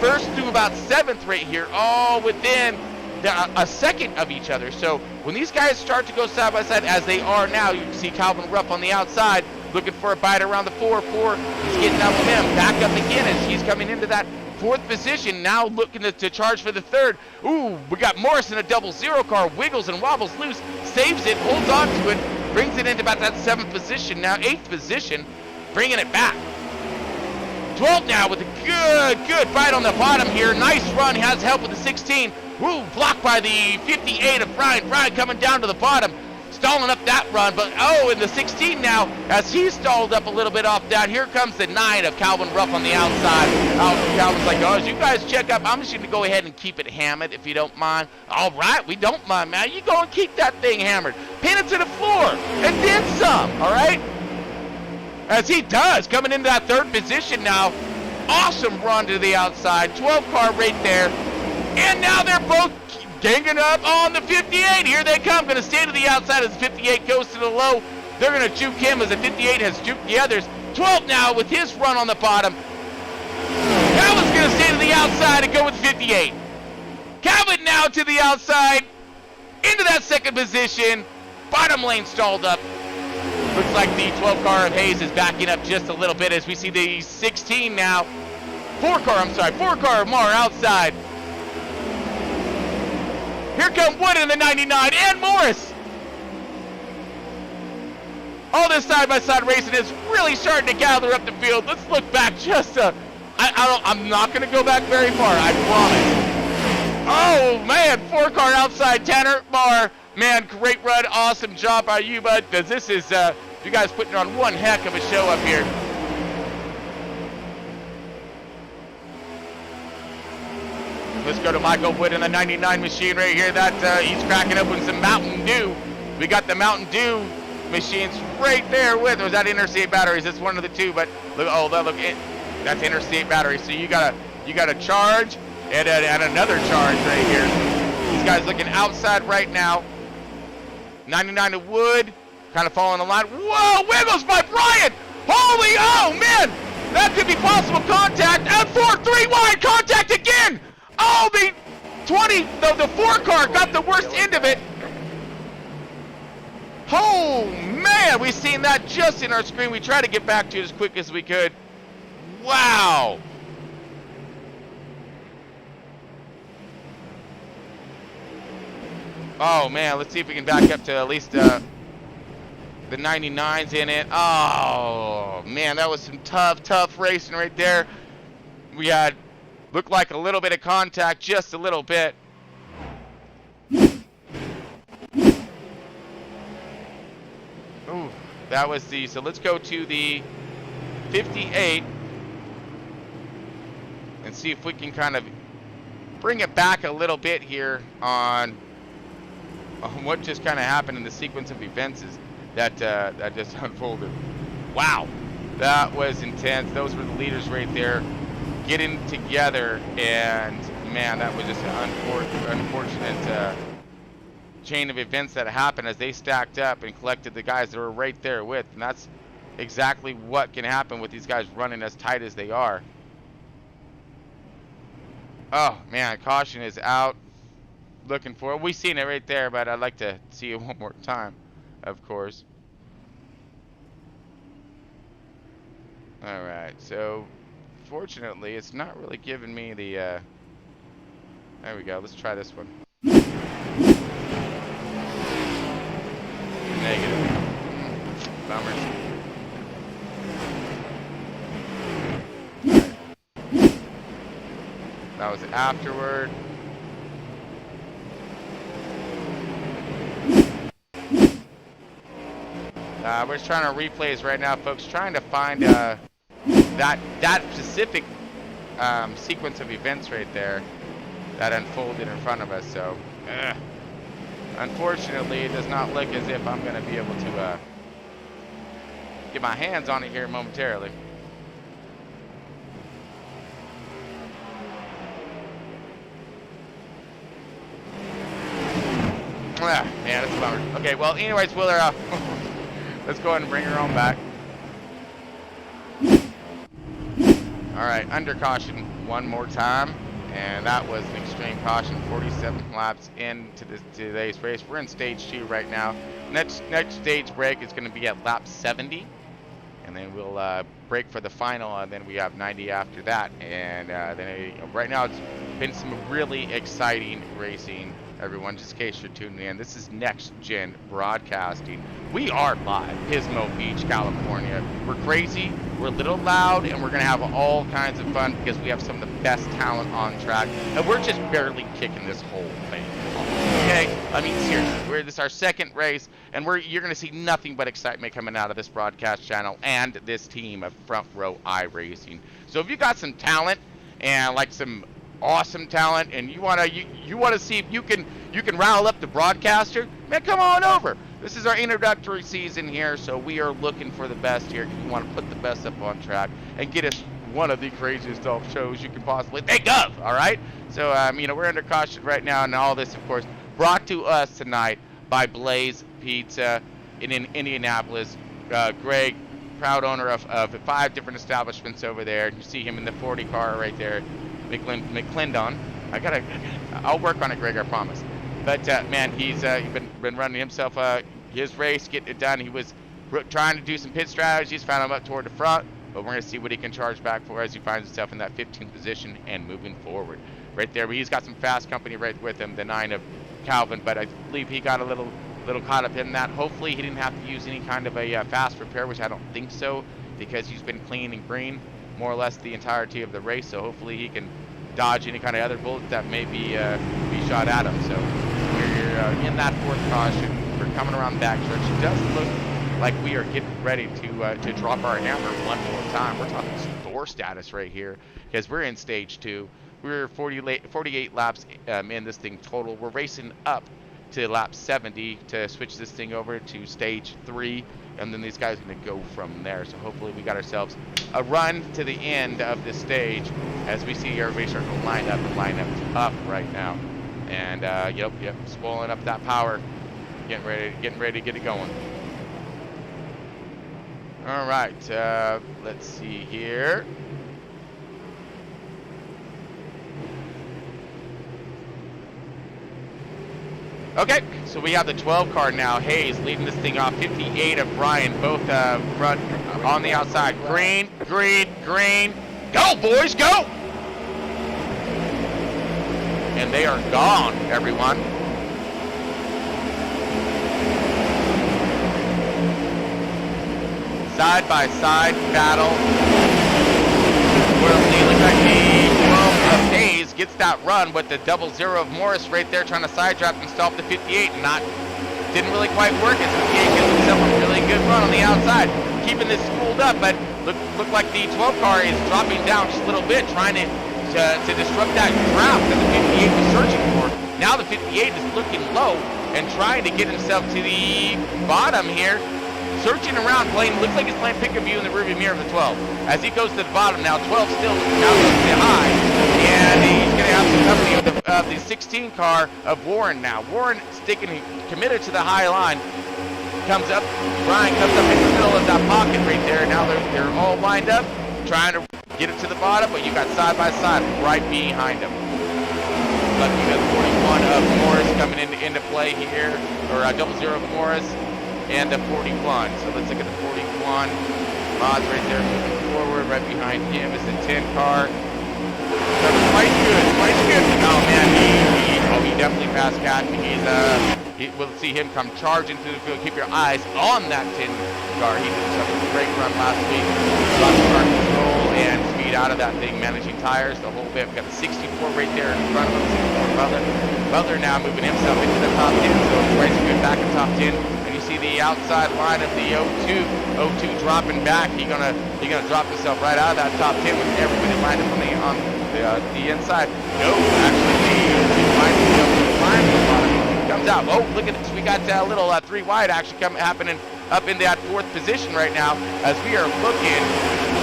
first through about 7th right here, all within a second of each other. So when these guys start to go side by side, as they are now, you can see Calvin Rupp on the outside looking for a bite around the 4. He's getting up with him. Back up again as he's coming into that 4th position, now looking to charge for the 3rd. Ooh, we got Morris in a 00 car, wiggles and wobbles loose, saves it, holds on to it, brings it into about that 7th position, now 8th position, bringing it back. 12 now with a good fight on the bottom here. Nice run, has help with the 16. Ooh, blocked by the 58 of Brian. Brian coming down to the bottom, stalling up that run, but and the 16 now, as he stalled up a little bit off that, here comes the 9 of Calvin Rupp on the outside. Calvin's like, as you guys check up, I'm just going to go ahead and keep it hammered if you don't mind. All right, we don't mind, man. You go and keep that thing hammered. Pin it to the floor, and then some, all right? As he does, coming into that 3rd position now. Awesome run to the outside, 12 car right there. And now they're both ganging up on the 58. Here they come. Going to stay to the outside as the 58 goes to the low. They're going to juke him as the 58 has juked the others. 12 now with his run on the bottom. Calvin's going to stay to the outside and go with 58. Calvin now to the outside into that 2nd position. Bottom lane stalled up. Looks like the 12 car of Hayes is backing up just a little bit as we see the 16 now. 4 car of Moore outside. Here come Wood in the 99 and Morris. All this side-by-side racing is really starting to gather up the field. Let's look back just I'm not going to go back very far, I promise. Oh, man, 4 car outside, Tanner Marr. Man, great run, awesome job by you, bud. This is, you guys putting on one heck of a show up here. Let's go to Michael Wood in the 99 machine right here. He's cracking open some Mountain Dew. We got the Mountain Dew machines right there with, or is that interstate batteries? It's one of the two, but look, that's interstate batteries. So you got a charge and another charge right here. These guys looking outside right now. 99 to Wood, kind of following the line. Whoa, wiggles by Bryant. Holy, oh man, that could be possible contact. And 4-3 wide contact again. Oh, the 4 car got the worst end of it. Oh man, we've seen that just in our screen. We tried to get back to it as quick as we could. Wow. Oh man, let's see if we can back up to at least the 99's in it. Oh man, that was some tough racing right there. We had looked like a little bit of contact, just a little bit. Ooh, that was the, so let's go to the 58 and see if we can kind of bring it back a little bit here on what just kind of happened in the sequence of events that just unfolded. Wow, that was intense. Those were the leaders right there getting together, and man, that was just an unfortunate chain of events that happened as they stacked up and collected the guys that were right there with, and that's exactly what can happen with these guys running as tight as they are. Oh man, caution is out. Looking for it. We've seen it right there, but I'd like to see it one more time, of course. All right, so fortunately, it's not really giving me the. There we go. Let's try this one. Negative. Bummers. Right. That was afterward. We're just trying to replays right now, folks. Trying to find that specific sequence of events right there that unfolded in front of us. So, unfortunately, it does not look as if I'm going to be able to get my hands on it here momentarily. Man, it's a bummer. Okay, well, anyways, Willer, let's go ahead and bring her on back. All right, under caution one more time, and that was an extreme caution. 47 laps into today's race. We're in stage 2 right now. Next stage break is going to be at lap 70, and then we'll break for the final, and then we have 90 after that. And then right now it's been some really exciting racing. Everyone, just in case you're tuning in, this is Next Gen Broadcasting. We are live, Pismo Beach, California. We're crazy, we're a little loud, and we're going to have all kinds of fun because we have some of the best talent on track, and we're just barely kicking this whole thing off. Okay? I mean, seriously, this is our second race, and you're going to see nothing but excitement coming out of this broadcast channel and this team of Front Row iRacing. So if you got some talent and like some awesome talent, and you want to see if you can rile up the broadcaster, man, come on over. This is our introductory season here, so we are looking for the best here. You want to put the best up on track and get us one of the craziest shows you can possibly think of. All right, so we're under caution right now, and all this, of course, brought to us tonight by Blaze Pizza in Indianapolis. Greg, proud owner of 5 different establishments over there. You see him in the 40 car right there. McClendon. I'll work on it, Greg, I promise. But man, he's been running himself his race, getting it done. He was trying to do some pit strategies, found him up toward the front, but we're going to see what he can charge back for as he finds himself in that 15th position and moving forward. Right there, but he's got some fast company right with him, the 9 of Calvin, but I believe he got a little caught up in that. Hopefully he didn't have to use any kind of a fast repair, which I don't think so, because he's been clean and green more or less the entirety of the race, so hopefully he can dodge any kind of other bullets that may be shot at him. So we're in that 4th caution. We're coming around the back stretch. It does look like we are getting ready to drop our hammer one more time. We're talking Thor status right here because we're in stage 2. We're 48 laps in this thing total. We're racing up to lap 70 to switch this thing over to stage 3, and then these guys are going to go from there. So hopefully we got ourselves a run to the end of this stage as we see everybody starting to line up tough right now. And yep, spoiling up that power Getting ready to get it going. All right, let's see here. Okay, so we have the 12 car now. Hayes leading this thing off. 58 of Brian, both front on the outside. Green, green, green. Go, boys, go! And they are gone, everyone. Side by side battle. Where it looks like the 12 of Hayes gets that run with the 00 of Morris right there trying to side draft and stop the 58 and didn't really quite work as 58 gets himself a really good run on the outside. Keeping this spooled up, but look like the 12 car is dropping down just a little bit, trying to disrupt that draft that the 58 was searching for. Now the 58 is looking low and trying to get himself to the bottom here. Searching around, looks like he's playing pick-a-view in the rearview mirror of the 12. As he goes to the bottom now, 12 still down to the high. And he's going to have some company of the 16 car of Warren now. Warren committed to the high line. Brian comes up in the middle of that pocket right there. Now they're all lined up, trying to get it to the bottom, but you got side by side right behind him. But you got 41 of Morris coming into play here, or 00 of Morris. And the 41. So let's look at the 41. Mods right there moving forward. Right behind him is the 10 car. Quite good. Oh man, he definitely passed Cat. We'll see him come charging through the field. Keep your eyes on that 10 car. He did such a great run last week. Lots of car control and speed out of that thing, managing tires the whole bit. We've got the 64 right there in front of him. 64 Butler. Butler now moving himself into the top 10. So Bryce good back in top 10. See the outside line of the 02 dropping back. He's gonna drop himself right out of that top 10 with everybody lined up on the inside. No, actually the line comes out. Oh, look at this. We got a little 3 wide action happening up in that 4th position right now as we are looking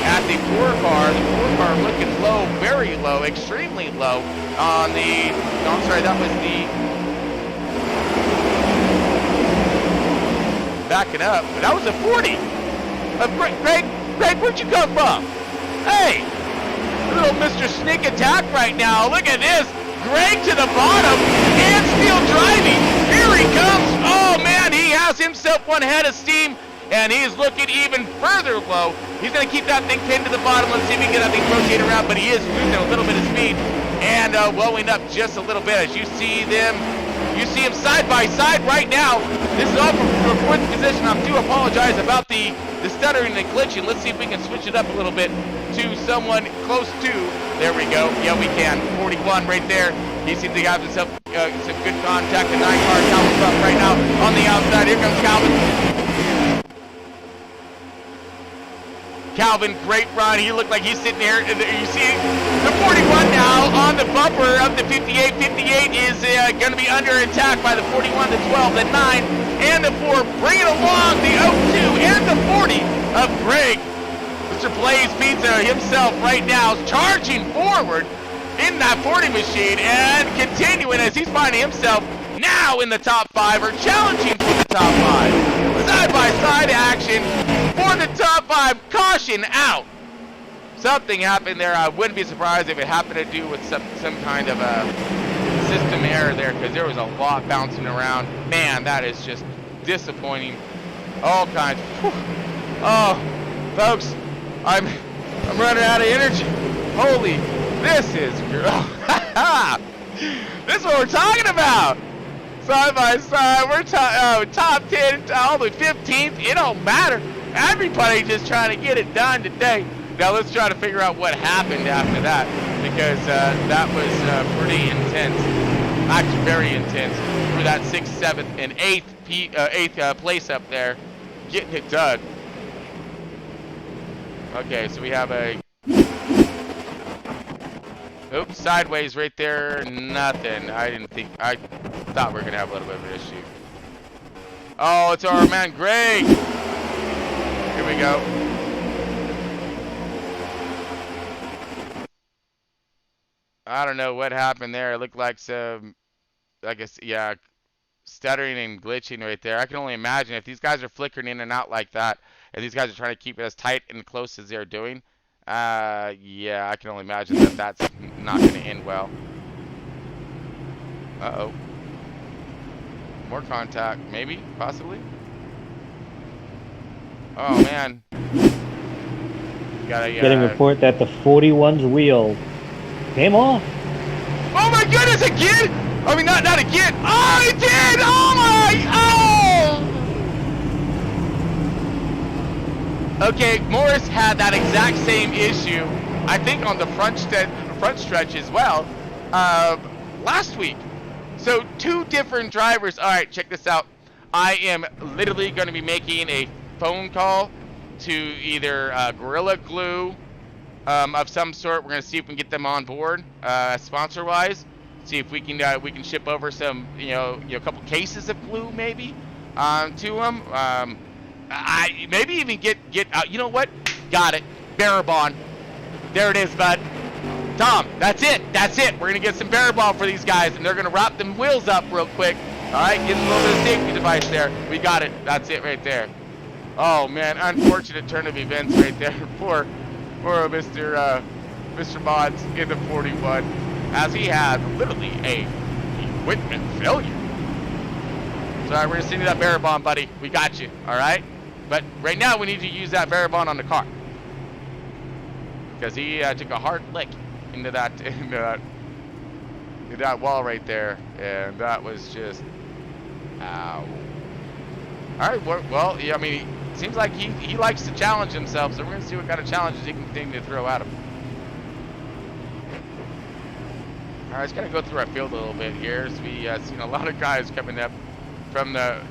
at the 4 car. The 4 car looking low, very low, extremely low on the. No, I'm sorry, that was the. Backing up, but that was a 40. Greg, where'd you come from? Hey, little Mr. Sneak Attack right now. Look at this. Greg to the bottom and still driving. Here he comes. Oh man, he has himself one head of steam and he's looking even further low. He's gonna keep that thing pinned to the bottom. Let's see if we can get that thing rotate around, but he is losing a little bit of speed and blowing up just a little bit as you see them. You see him side by side right now. This is all for 4th position. I do apologize about the stuttering and glitching. Let's see if we can switch it up a little bit to someone close to. There we go. Yeah, we can. 41 right there. He seems to have himself some good contact. The 9 car Calvin's up right now on the outside. Here comes Calvin. Calvin, great run. He looked like he's sitting here. You see the 41 now on the bumper of the 58. 58 is going to be under attack by the 41, the 12, the 9, and the 4. Bringing along the 02 and the 40 of Greg. Mr. Blaze Pizza himself right now is charging forward in that 40 machine and continuing as he's finding himself now in the top 5 or challenging for the top 5. Side-by-side action for the top 5. Caution out. Something happened there. I wouldn't be surprised if it happened to do with some kind of a system error there because there was a lot bouncing around. Man, that is just disappointing. All kinds. Whew. Oh, folks, I'm running out of energy. Holy, this is this is what we're talking about. Side by side, we're top 10, all the 15th. It don't matter. Everybody just trying to get it done today. Now let's try to figure out what happened after that because that was pretty intense. Actually, very intense for that 6th, 7th, and 8th place up there, getting it done. Okay, so we have a. Oops, sideways right there, nothing. I thought we were going to have a little bit of an issue. Oh, it's our man Greg. Here we go. I don't know what happened there. It looked like some, I guess, yeah, stuttering and glitching right there. I can only imagine if these guys are flickering in and out like that, and these guys are trying to keep it as tight and close as they're doing. Yeah, I can only imagine that that's not going to end well. Uh-oh. More contact, maybe, possibly. Oh, man. Gotta, Getting report that the 41's wheel came off. Oh my goodness, again! I mean, not again. Oh, it did! Oh my, oh! Okay, Morris had that exact same issue, I think on the front stretch as well, last week. So 2 different drivers. All right, check this out. I am literally going to be making a phone call to either Gorilla Glue of some sort. We're going to see if we can get them on board, sponsor-wise. See if we can ship over some, a couple cases of glue maybe to them. I maybe even get you know what? Got it. Barabon. There it is, bud. Tom, that's it. We're going to get some Barabon for these guys, and they're going to wrap them wheels up real quick. All right, get a little bit of safety device there. We got it. That's it right there. Oh, man, unfortunate turn of events right there for Mr. Mods in the 41, as he had literally a equipment failure. So, all right, we're going to send you that Barabon, buddy. We got you, all right? But right now, we need to use that Barabon on the car, because he took a hard lick into that wall right there, and that was just, ow. All right, well, yeah, I mean, it seems like he likes to challenge himself, so we're going to see what kind of challenges he can continue to throw at him. All right, let's kind of go through our field a little bit here. So we seen a lot of guys coming up from the,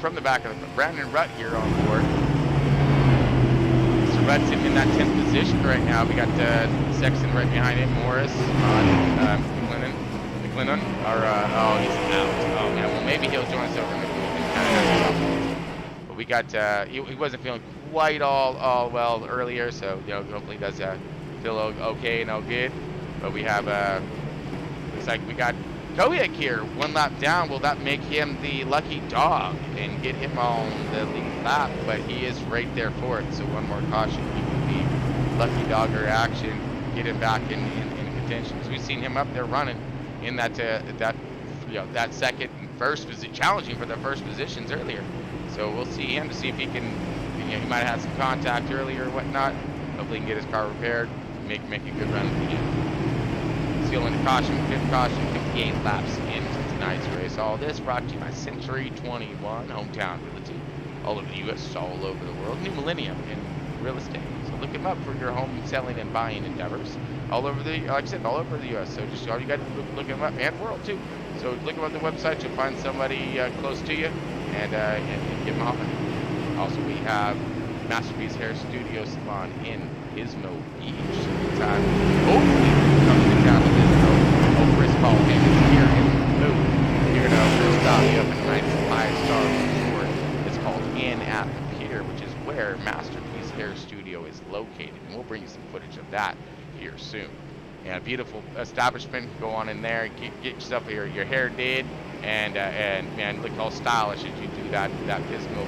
from the back of the Brandon Rutt here on board. So Rutt's in that 10th position right now. We got Sexton right behind him, Morris on McLennan. Oh, he's out. Oh man, well maybe he'll join us over in the but we got he wasn't feeling quite all well earlier, so hopefully he does feel okay and all good. But we have looks like we got Kohik here, 1 lap down. Will that make him the lucky dog and get him on the lead lap? But he is right there for it, so one more caution. He will be lucky dogger action, get him back in contention. Because we've seen him up there running in that second and first position, challenging for the first positions earlier. So we'll see him to see if he can, he might have had some contact earlier or whatnot. Hopefully he can get his car repaired, make a good run at the end. Sealing the caution, 5th caution, 58 laps into tonight's race. All this brought to you by Century 21, hometown realty, all over the U.S., all over the world. New millennium in real estate. So look him up for your home selling and buying endeavors. All over the, like I said, all over the U.S. So just all you got to look him up, and world too. So look him up on the website. You'll find somebody close to you, and give him a holler. Also, we have Masterpiece Hair Studio Salon in Pismo Beach. Hopefully, coming to town to Pismo over his call and it's here in the mood. Here to first stop you up in a nice 5-star resort. It's called Inn at the Pier, which is where Masterpiece Hair Studio is located, and we'll bring you some footage of that here soon. And a beautiful establishment. Go on in there, get yourself your hair did, and man, look all stylish as you do that Pismo